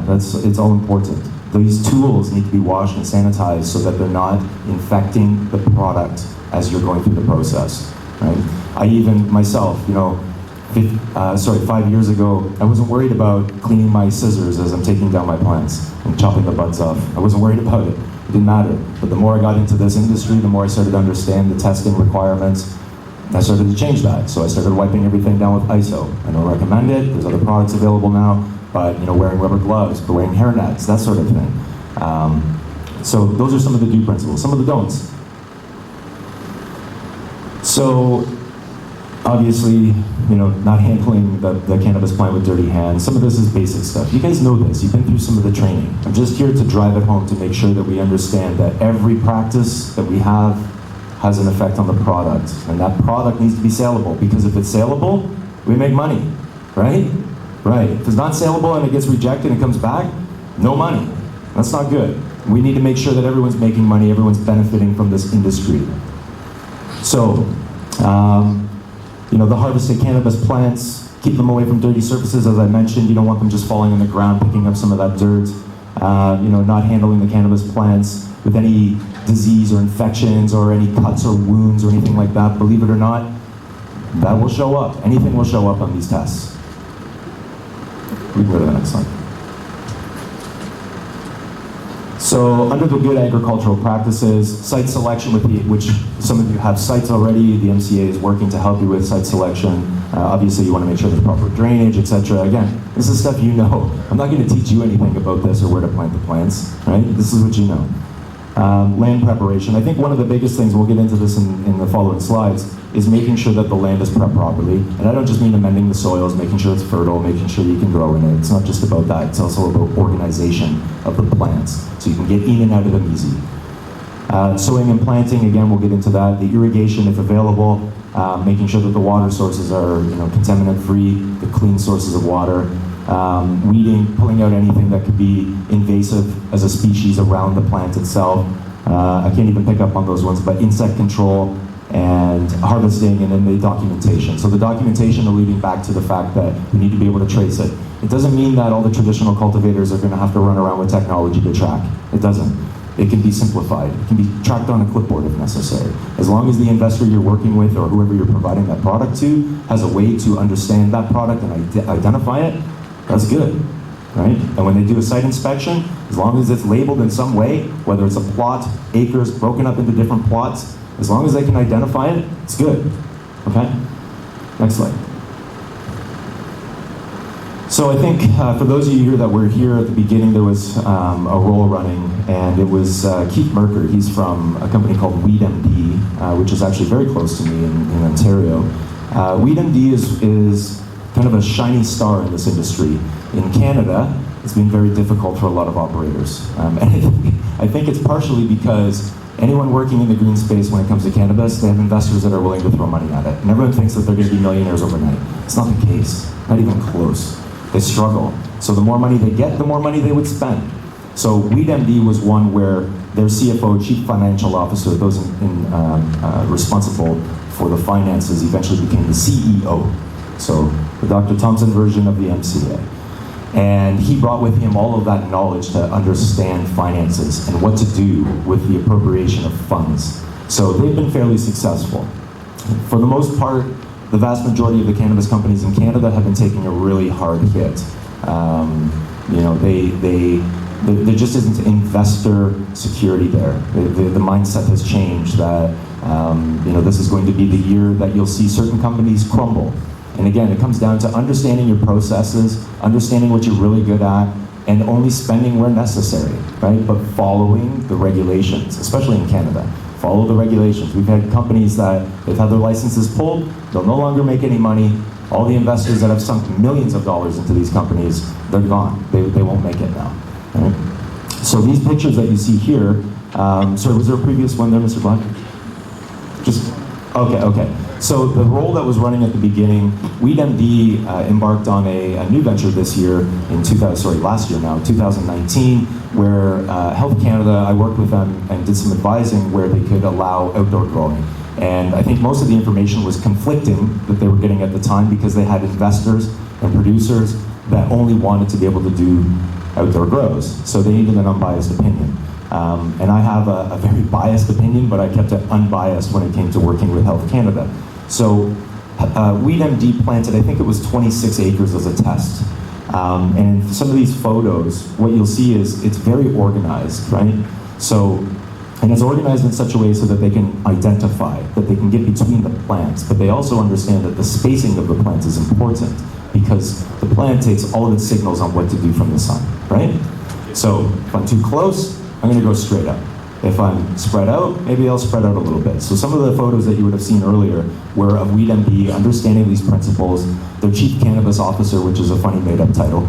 It's all important. These tools need to be washed and sanitized so that they're not infecting the product as you're going through the process, right? I even myself, 5 years ago, I wasn't worried about cleaning my scissors as I'm taking down my plants and chopping the buds off. I wasn't worried about it. It didn't matter. But the more I got into this industry, the more I started to understand the testing requirements. I started to change that. So I started wiping everything down with ISO. I don't recommend it. There's other products available now, but wearing rubber gloves, wearing hairnets, that sort of thing. So those are some of the do principles. Some of the don'ts. So obviously, not handling the cannabis plant with dirty hands. Some of this is basic stuff. You guys know this. You've been through some of the training. I'm just here to drive it home to make sure that we understand that every practice that we have has an effect on the product. And that product needs to be saleable, because if it's saleable, we make money, right? Right. If it's not saleable and it gets rejected and comes back, no money. That's not good. We need to make sure that everyone's making money, everyone's benefiting from this industry. So, the harvested cannabis plants, keep them away from dirty surfaces. As I mentioned, you don't want them just falling on the ground, picking up some of that dirt. Not handling the cannabis plants with any disease or infections or any cuts or wounds or anything like that. Believe it or not, that will show up. Anything will show up on these tests. We can go to the next slide. So under the good agricultural practices, site selection, which some of you have sites already, the MCA is working to help you with site selection. Obviously you want to make sure there's proper drainage, etc. Again, this is stuff you know. I'm not going to teach you anything about this or where to plant the plants, right? This is what you know. Land preparation. I think one of the biggest things, we'll get into this in the following slides, is making sure that the land is prepped properly. And I don't just mean amending the soils, making sure it's fertile, making sure you can grow in it. It's not just about that, it's also about organization of the plants, so you can get in and out of them easy. Sowing and planting, again, we'll get into that. The irrigation, if available, making sure that the water sources are contaminant-free, the clean sources of water. Weeding, pulling out anything that could be invasive as a species around the plant itself. I can't even pick up on those ones, but insect control and harvesting, and then the documentation. So the documentation alluding back to the fact that we need to be able to trace it. It doesn't mean that all the traditional cultivators are going to have to run around with technology to track. It doesn't. It can be simplified. It can be tracked on a clipboard if necessary. As long as the investor you're working with or whoever you're providing that product to has a way to understand that product and identify it, that's good, right? And when they do a site inspection, as long as it's labeled in some way, whether it's a plot, acres, broken up into different plots, as long as they can identify it, it's good, okay? Next slide. So I think for those of you here that were here at the beginning, there was a roll running, and it was Keith Merker. He's from a company called WeedMD, which is actually very close to me in Ontario. WeedMD is kind of a shiny star in this industry. In Canada, it's been very difficult for a lot of operators. And I think it's partially because anyone working in the green space when it comes to cannabis, they have investors that are willing to throw money at it. And everyone thinks that they're going to be millionaires overnight. It's not the case, not even close. They struggle. So the more money they get, the more money they would spend. So WeedMD was one where their CFO, Chief Financial Officer, those responsible for the finances, eventually became the CEO. So the Dr. Thompson version of the MCA. And he brought with him all of that knowledge to understand finances and what to do with the appropriation of funds. So they've been fairly successful. For the most part, the vast majority of the cannabis companies in Canada have been taking a really hard hit. There just isn't investor security there. The mindset has changed that this is going to be the year that you'll see certain companies crumble. And again, it comes down to understanding your processes, understanding what you're really good at, and only spending where necessary, right? But following the regulations, especially in Canada. Follow the regulations. We've had companies that they've had their licenses pulled, they'll no longer make any money. All the investors that have sunk millions of dollars into these companies, they're gone. They won't make it now, right? So these pictures that you see here, sorry, was there a previous one there, Mr. Black? Okay. So the role that was running at the beginning, WeedMD embarked on a new venture this year last year now, 2019, where Health Canada, I worked with them and did some advising where they could allow outdoor growing. And I think most of the information was conflicting that they were getting at the time because they had investors and producers that only wanted to be able to do outdoor grows. So they needed an unbiased opinion. And I have a very biased opinion, but I kept it unbiased when it came to working with Health Canada. So WeedMD planted, I think it was 26 acres as a test. And some of these photos, what you'll see is it's very organized, right? So And it's organized in such a way so that they can identify, that they can get between the plants, but they also understand that the spacing of the plants is important because the plant takes all of its signals on what to do from the sun, right? So if I'm too close, I'm gonna go straight up. If I'm spread out, maybe I'll spread out a little bit. So some of the photos that you would have seen earlier were of Weed MD understanding these principles. Their chief cannabis officer, which is a funny made-up title,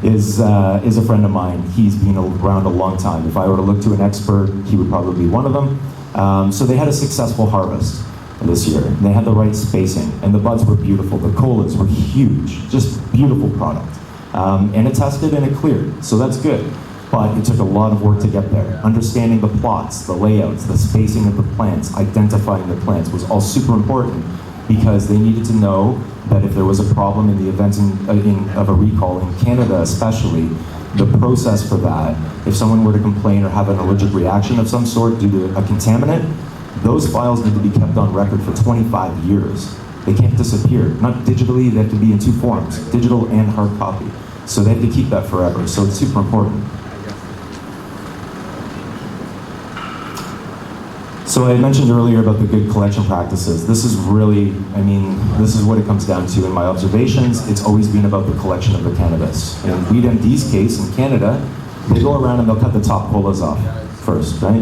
is a friend of mine. He's been around a long time. If I were to look to an expert, he would probably be one of them. So they had a successful harvest this year. They had the right spacing, and the buds were beautiful. The colas were huge, just beautiful product. And it tested and it cleared, so that's good. But it took a lot of work to get there. Understanding the plots, the layouts, the spacing of the plants, identifying the plants was all super important because they needed to know that if there was a problem in the event of a recall, in Canada especially, the process for that, if someone were to complain or have an allergic reaction of some sort due to a contaminant, those files need to be kept on record for 25 years. They can't disappear. Not digitally, they have to be in two forms, digital and hard copy. So they have to keep that forever, so it's super important. So I mentioned earlier about the good collection practices. This is really, this is what it comes down to in my observations. It's always been about the collection of the cannabis. In Weed MD's case, in Canada, they go around and they'll cut the top colas off first, right?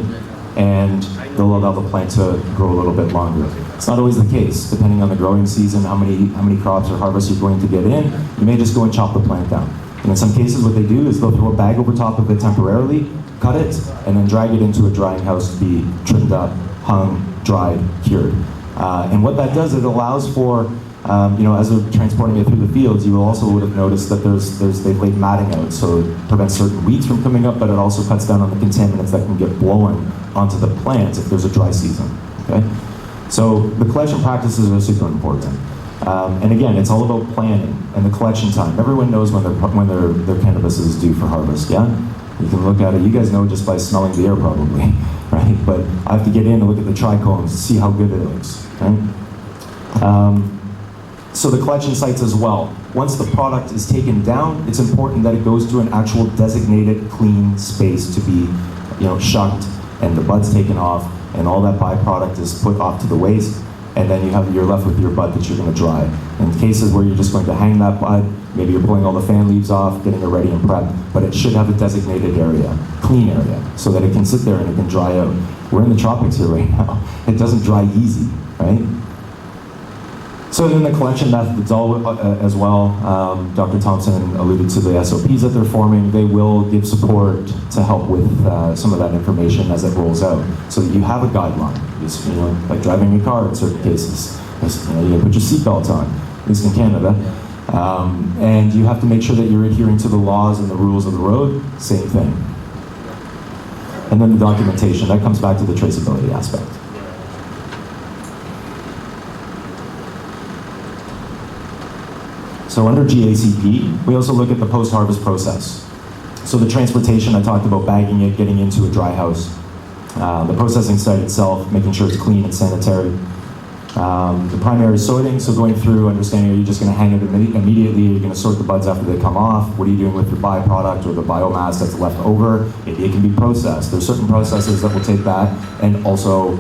And they'll allow the plant to grow a little bit longer. It's not always the case, depending on the growing season, how many crops or harvests you're going to get in. You may just go and chop the plant down. And in some cases, what they do is they'll throw a bag over top of it temporarily, cut it, and then drag it into a drying house to be trimmed up, hung, dried, cured. And what that does, it allows for, as they're transporting it through the fields, you also would have noticed that they've laid matting out, so it prevents certain weeds from coming up, but it also cuts down on the contaminants that can get blown onto the plants if there's a dry season, okay? So the collection practices are super important. And again, it's all about planning and the collection time. Everyone knows when their cannabis is due for harvest, yeah? You can look at it, you guys know just by smelling the air probably, right? But I have to get in and look at the trichomes to see how good it looks, right? So the collection sites as well. Once the product is taken down, it's important that it goes to an actual designated clean space to be, shucked and the buds taken off and all that byproduct is put off to the waste, and then you're left with your bud that you're going to dry. In cases where you're just going to hang that bud, maybe you're pulling all the fan leaves off, getting it ready and prepped, but it should have a designated area, clean area, so that it can sit there and it can dry out. We're in the tropics here right now. It doesn't dry easy, right? So then the collection methods as well, Dr. Thompson alluded to the SOPs that they're forming. They will give support to help with some of that information as it rolls out, so that you have a guideline. Just, like driving a car in certain cases. You put your seatbelt on, at least in Canada. And you have to make sure that you're adhering to the laws and the rules of the road, same thing. And then the documentation, that comes back to the traceability aspect. So under GACP, we also look at the post-harvest process. So the transportation, I talked about bagging it, getting into a dry house. The processing site itself, making sure it's clean and sanitary. The primary sorting, so going through, understanding, are you just going to hang it immediately? Are you going to sort the buds after they come off? What are you doing with your byproduct or the biomass that's left over? It can be processed. There's certain processes that will take that and also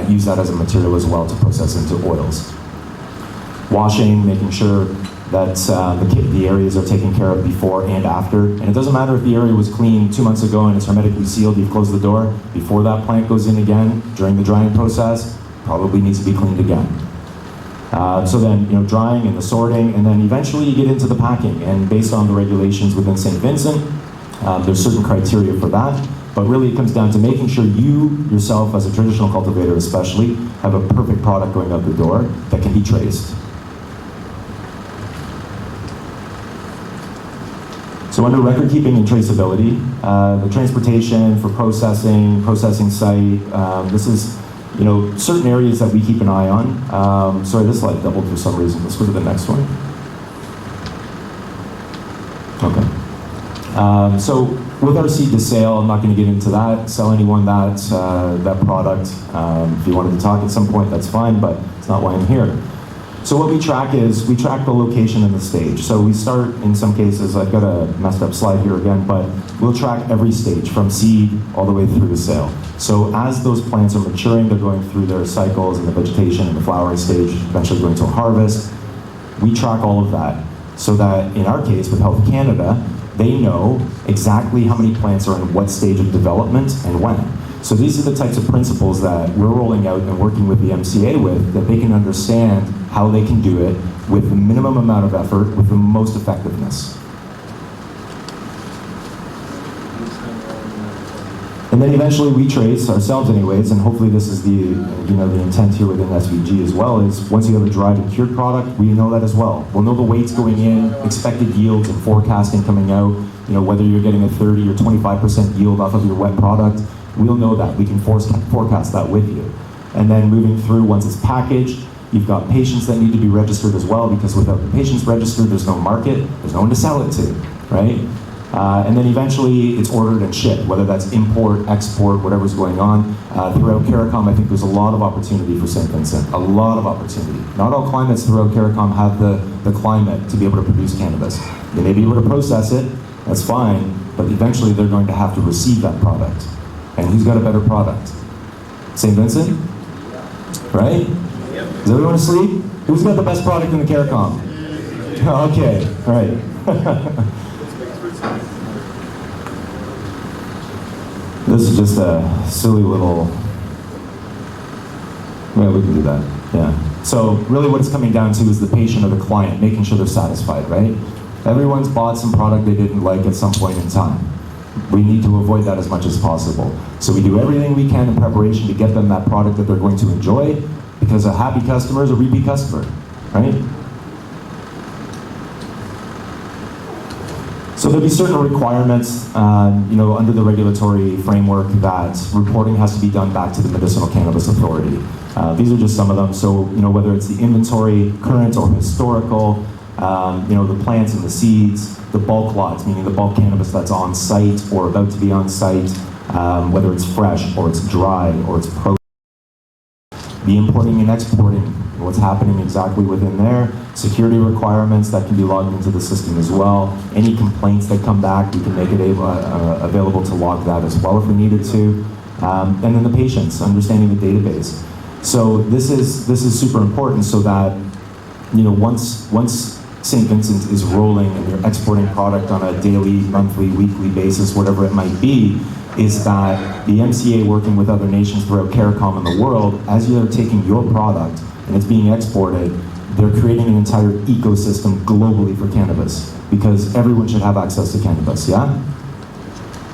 use that as a material as well to process into oils. Washing, making sure that the areas are taken care of before and after. And it doesn't matter if the area was clean 2 months ago and it's hermetically sealed, you've closed the door, before that plant goes in again, during the drying process, probably needs to be cleaned again. So then, drying and the sorting, and then eventually you get into the packing. And based on the regulations within St. Vincent, there's certain criteria for that. But really it comes down to making sure you, yourself, as a traditional cultivator especially, have a perfect product going out the door that can be traced. So under record keeping and traceability, the transportation for processing site, this is, certain areas that we keep an eye on. Sorry, this slide doubled for some reason. Let's go to the next one. Okay. So with our seed to sale, I'm not going to get into that. Sell anyone that product. If you wanted to talk at some point, that's fine, but it's not why I'm here. So what we track is, we track the location and the stage. So we start, in some cases, I've got a messed up slide here again, but we'll track every stage from seed all the way through to sale. So as those plants are maturing, they're going through their cycles and the vegetation and the flowering stage, eventually going to a harvest. We track all of that so that in our case with Health Canada, they know exactly how many plants are in what stage of development and when. So these are the types of principles that we're rolling out and working with the MCA with, that they can understand how they can do it with the minimum amount of effort, with the most effectiveness. And then eventually we trace ourselves anyways, and hopefully this is the intent here within SVG as well, is once you have a dried and cured product, we know that as well. We'll know the weights going in, expected yields and forecasting coming out, whether you're getting a 30 or 25% yield off of your wet product, we'll know that. We can forecast that with you. And then moving through, once it's packaged, you've got patients that need to be registered as well, because without the patients registered, there's no market, there's no one to sell it to, right? And then eventually it's ordered and shipped, whether that's import, export, whatever's going on. Throughout CARICOM, I think there's a lot of opportunity for St. Vincent, a lot of opportunity. Not all climates throughout CARICOM have the climate to be able to produce cannabis. They may be able to process it, that's fine, but eventually they're going to have to receive that product. And who's got a better product? St. Vincent? Right? Is everyone asleep? Who's got the best product in the CARICOM? Okay, right. This is just a silly little, yeah, we can do that, yeah. So really what it's coming down to is the patient or the client, making sure they're satisfied, right? Everyone's bought some product they didn't like at some point in time. We need to avoid that as much as possible. So we do everything we can in preparation to get them that product that they're going to enjoy, because a happy customer is a repeat customer, right? So there'll be certain requirements, under the regulatory framework, that reporting has to be done back to the Medicinal Cannabis Authority. These are just some of them. So, whether it's the inventory, current or historical, the plants and the seeds, the bulk lots, meaning the bulk cannabis that's on site or about to be on site, whether it's fresh or it's dry or it's processed. The importing and exporting, what's happening exactly within there, security requirements that can be logged into the system as well. Any complaints that come back, we can make it available to log that as well if we needed to. And then the patients, understanding the database. So this is super important, so that once St. Vincent is rolling and you're exporting product on a daily, monthly, weekly basis, whatever it might be, is that the MCA, working with other nations throughout CARICOM in the world, as you're taking your product and it's being exported, they're creating an entire ecosystem globally for cannabis, because everyone should have access to cannabis, yeah?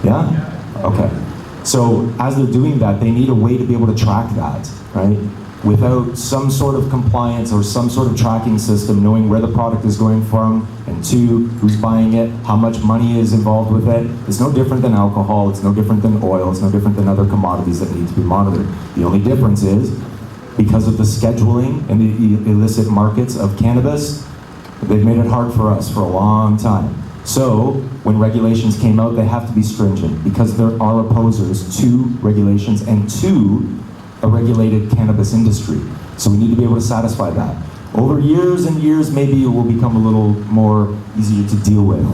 Yeah? Okay. So as they're doing that, they need a way to be able to track that, right? Without some sort of compliance or some sort of tracking system, knowing where the product is going from, and two, who's buying it, how much money is involved with it. It's no different than alcohol, it's no different than oil, it's no different than other commodities that need to be monitored. The only difference is, because of the scheduling and the illicit markets of cannabis, they've made it hard for us for a long time. So when regulations came out, they have to be stringent, because there are opposers to regulations and to a regulated cannabis industry. So we need to be able to satisfy that. Over years and years, maybe it will become a little more easier to deal with.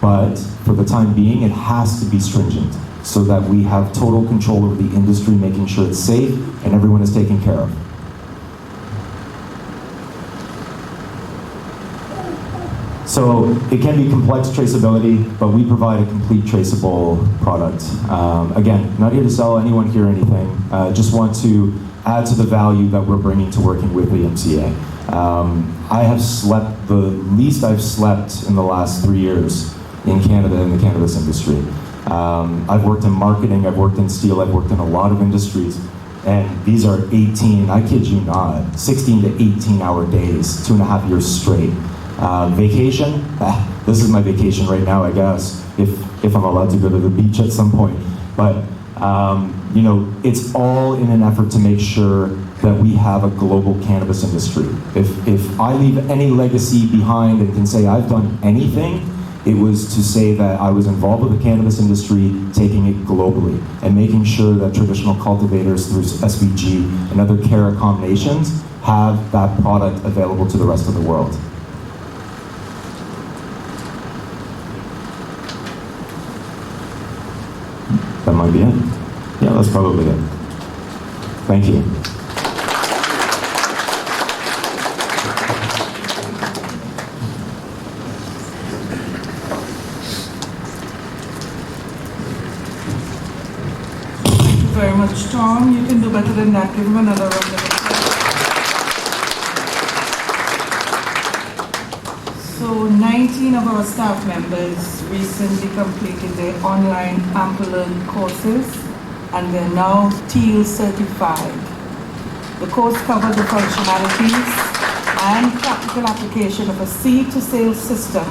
But for the time being, it has to be stringent, so that we have total control over the industry, making sure it's safe and everyone is taken care of. So it can be complex traceability, but we provide a complete traceable product. Again, not here to sell anyone here anything. Just want to add to the value that we're bringing to working with the MCA. I have slept, the least I've slept in the last 3 years in Canada in the cannabis industry. I've worked in marketing, I've worked in steel, I've worked in a lot of industries, and these are 18, I kid you not, 16 to 18 hour days, 2.5 years straight. Vacation, this is my vacation right now, I guess, if I'm allowed to go to the beach at some point. But it's all in an effort to make sure that we have a global cannabis industry. If I leave any legacy behind and can say I've done anything, It was to say that I was involved with the cannabis industry, taking it globally, and making sure that traditional cultivators through SVG and other CARICOM nations have that product available to the rest of the world. That might be it. Yeah, that's probably it. Thank you. Very much, Tom. You can do better than that. Give him another round of applause. So 19 of our staff members recently completed their online Ample courses, and they're now TEAL certified. The course covered the functionalities and practical application of a seed-to-sale system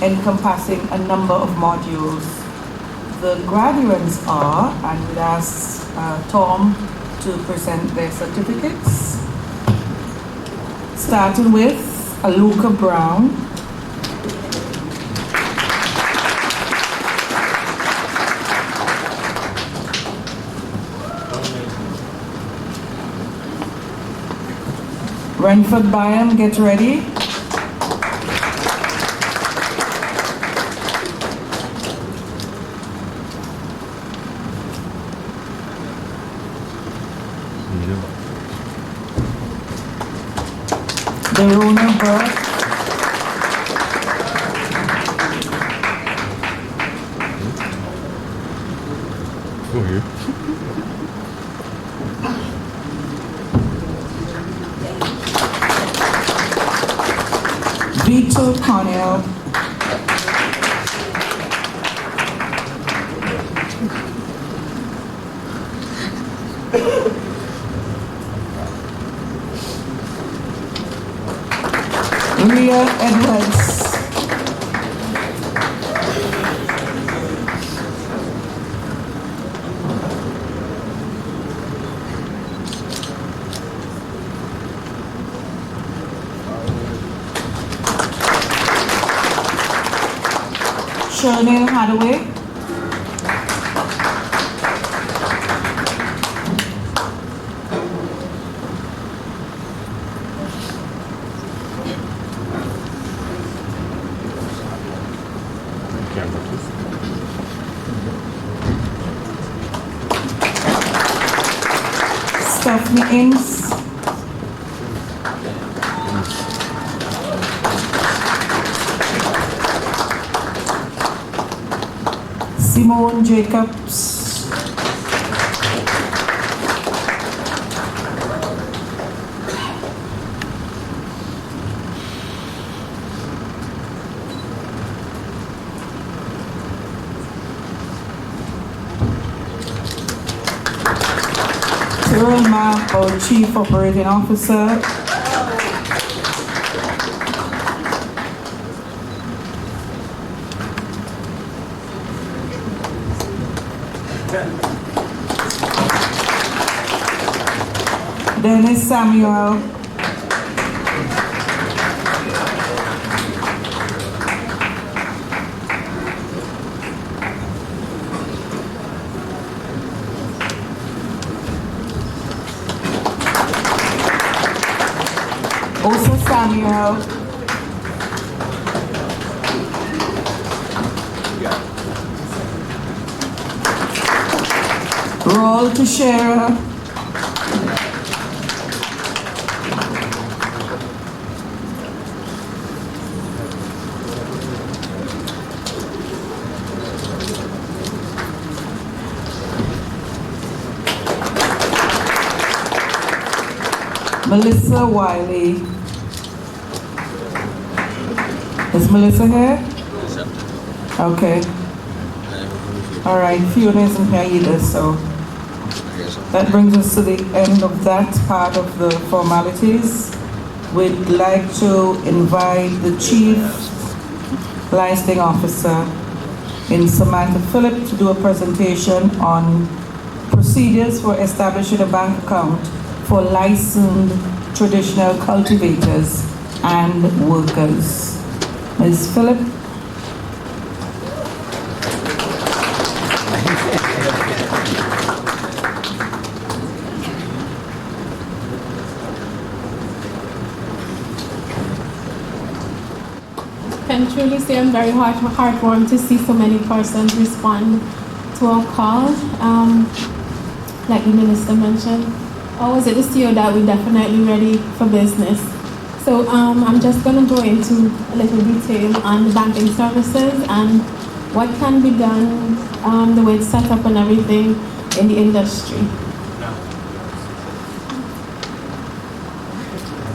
encompassing a number of modules. The graduates are, and we'd ask Tom to present their certificates, starting with Aluka Brown, Renford Byam, get ready. Derona Burke, Vito Connell, Rhea Edwards, Shernell Hadaway, Stephanie Ince, Simone Jacobs, Cyril Mapp, our Chief Operating Officer, Dennis Samuel, Osa Samuel, Roll Teixeira, Melissa Wiley. Is Melissa here? Okay. All right, Fiona isn't here either, so that brings us to the end of that part of the formalities. We'd like to invite the Chief Licensing Officer in Samantha Phillip to do a presentation on procedures for establishing a bank account for licensed traditional cultivators and workers. Ms. Phillip. can truly say I'm very heartwarmed to see so many persons respond to our call. Like the minister mentioned, or was it the CEO that we're definitely ready for business? So I'm just going to go into a little detail on the banking services and what can be done, the way it's set up and everything in the industry.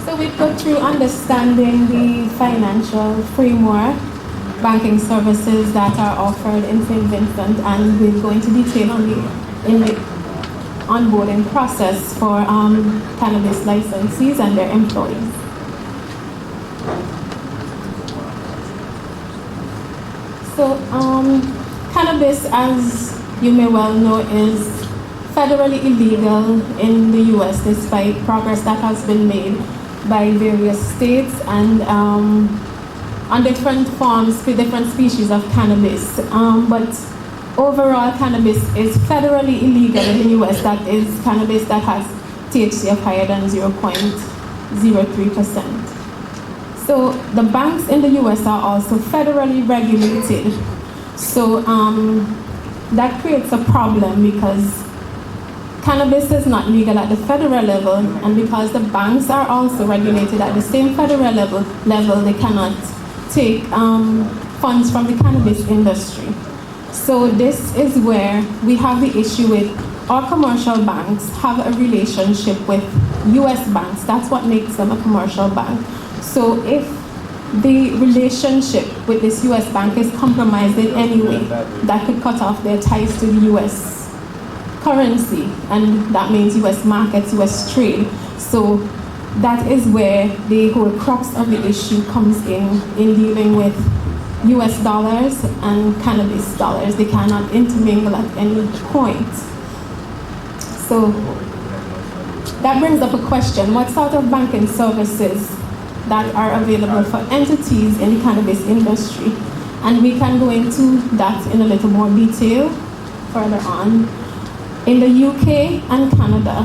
So we go through understanding the financial framework, banking services that are offered in St. Vincent, and we'll go into detail on the onboarding process for cannabis licensees and their employees. So cannabis, as you may well know, is federally illegal in the US despite progress that has been made by various states and on different forms, different species of cannabis. But overall, cannabis is federally illegal in the US. That is cannabis that has THC of higher than 0.03%. So the banks in the US are also federally regulated. So that creates a problem because cannabis is not legal at the federal level, and because the banks are also regulated at the same federal level, they cannot take funds from the cannabis industry. So this is where we have the issue with our commercial banks have a relationship with US banks. That's what makes them a commercial bank. So if the relationship with this US bank is compromised in any way, that could cut off their ties to the US currency, and that means US markets, US trade. So that is where the whole crux of the issue comes in dealing with US dollars and cannabis dollars. They cannot intermingle at any point. So that brings up a question: what sort of banking services that are available for entities in the cannabis industry? And we can go into that in a little more detail further on. In the UK and Canada,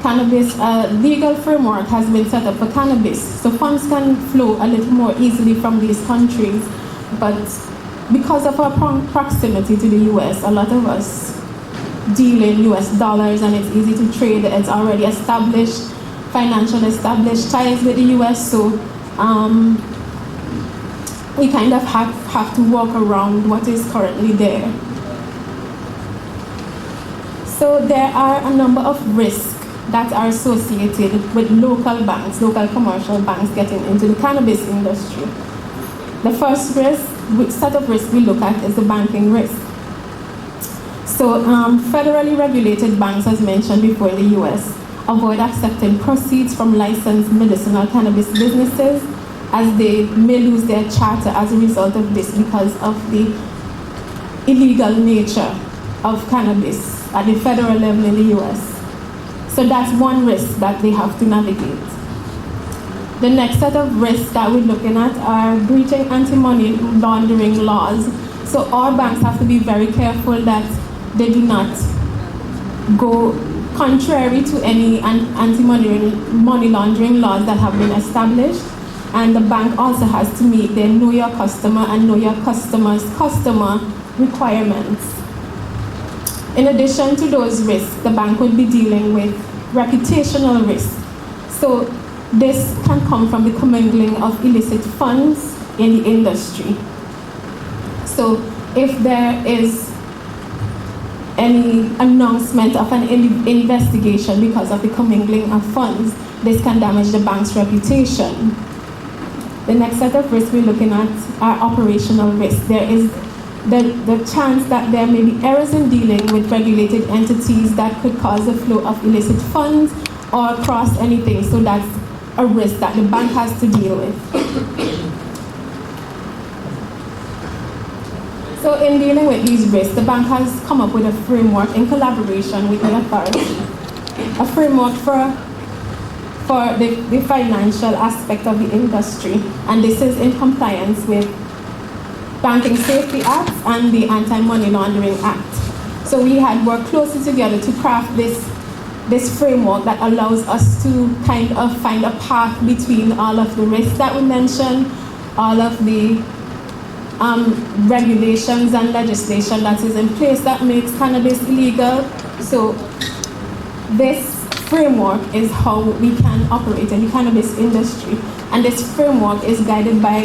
cannabis legal framework has been set up for cannabis, so funds can flow a little more easily from these countries. But because of our proximity to the US, a lot of us deal in US dollars, and it's easy to trade. It's already established, financial established ties with the US, so we kind of have to walk around what is currently there. So there are a number of risks that are associated with local banks, local commercial banks getting into the cannabis industry. The first set of risks we look at is the banking risk. So federally regulated banks, as mentioned before in the US, avoid accepting proceeds from licensed medicinal cannabis businesses, as they may lose their charter as a result of this because of the illegal nature of cannabis at the federal level in the US. So that's one risk that they have to navigate. The next set of risks that we're looking at are breaching anti-money laundering laws. So our banks have to be very careful that they do not go contrary to any anti-money laundering laws that have been established. And the bank also has to meet their know your customer and know your customer's customer requirements. In addition to those risks, the bank will be dealing with reputational risks. So this can come from the commingling of illicit funds in the industry. So if there is any announcement of an investigation because of the commingling of funds, this can damage the bank's reputation. The next set of risks we're looking at are operational risks. There is the chance that there may be errors in dealing with regulated entities that could cause the flow of illicit funds or cross anything. So that's a risk that the bank has to deal with. So in dealing with these risks, the bank has come up with a framework in collaboration with the authority, a framework for the financial aspect of the industry, and this is in compliance with Banking Safety Act and the Anti-Money Laundering Act. So we had worked closely together to craft this framework that allows us to kind of find a path between all of the risks that we mentioned, all of the regulations and legislation that is in place that makes cannabis illegal. So this framework is how we can operate in the cannabis industry. And this framework is guided by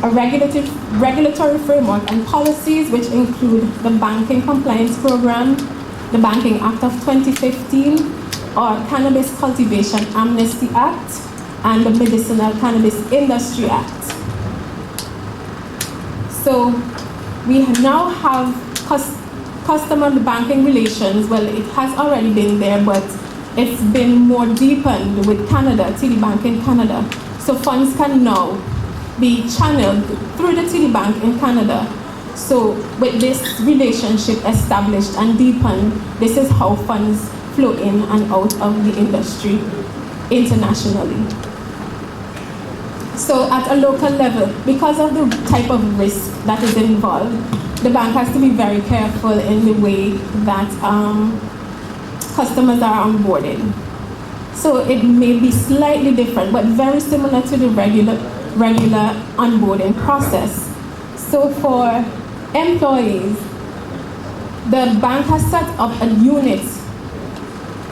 a regulatory framework and policies which include the Banking Compliance Program, the Banking Act of 2015, or Cannabis Cultivation Amnesty Act, and the Medicinal Cannabis Industry Act. So we now have customer banking relations. Well, it has already been there, but it's been more deepened with Canada, TD Bank in Canada. So funds can now be channeled through the TD Bank in Canada. So with this relationship established and deepened, this is how funds flow in and out of the industry internationally. So at a local level, because of the type of risk that is involved, the bank has to be very careful in the way that customers are onboarded. So it may be slightly different, but very similar to the regular onboarding process. So for employees, the bank has set up a unit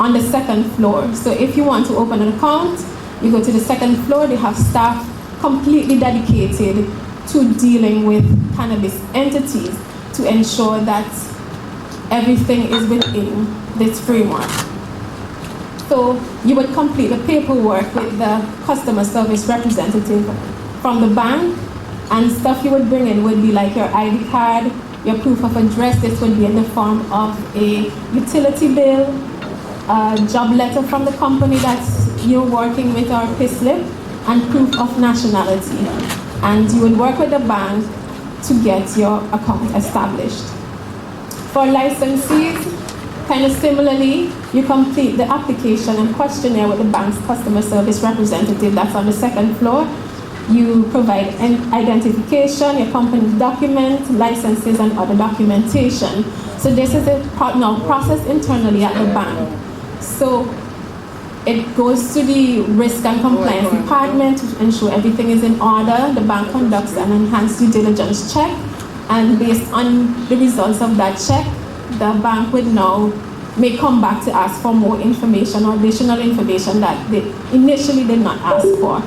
on the second floor. So if you want to open an account, you go to the second floor. They have staff completely dedicated to dealing with cannabis entities to ensure that everything is within this framework. So you would complete the paperwork with the customer service representative from the bank, and stuff you would bring in would be like your ID card, your proof of address. This would be in the form of a utility bill, a job letter from the company that you're working with, or payslip, and proof of nationality. And you would work with the bank to get your account established. For licensees, kind of similarly, you complete the application and questionnaire with the bank's customer service representative that's on the second floor. You provide an identification, your company's document, licenses, and other documentation. So this is now processed internally at the bank. So it goes to the risk and compliance department to ensure everything is in order. The bank conducts an enhanced due diligence check, and based on the results of that check, the bank may come back to ask for more information or additional information that they initially did not ask for.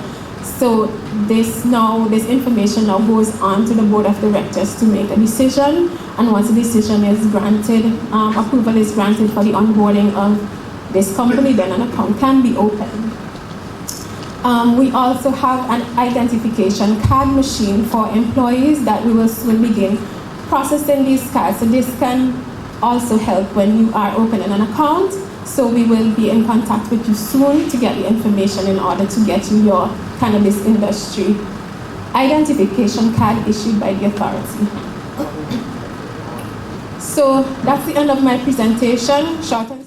So this information now goes on to the board of directors to make a decision, and once the decision is granted, approval is granted for the onboarding of this company, then an account can be opened. We also have an identification card machine for employees that we will soon begin processing these cards. So this can also help when you are opening an account. So we will be in contact with you soon to get the information in order to get you your cannabis industry identification card issued by the authority. So that's the end of my presentation. Short and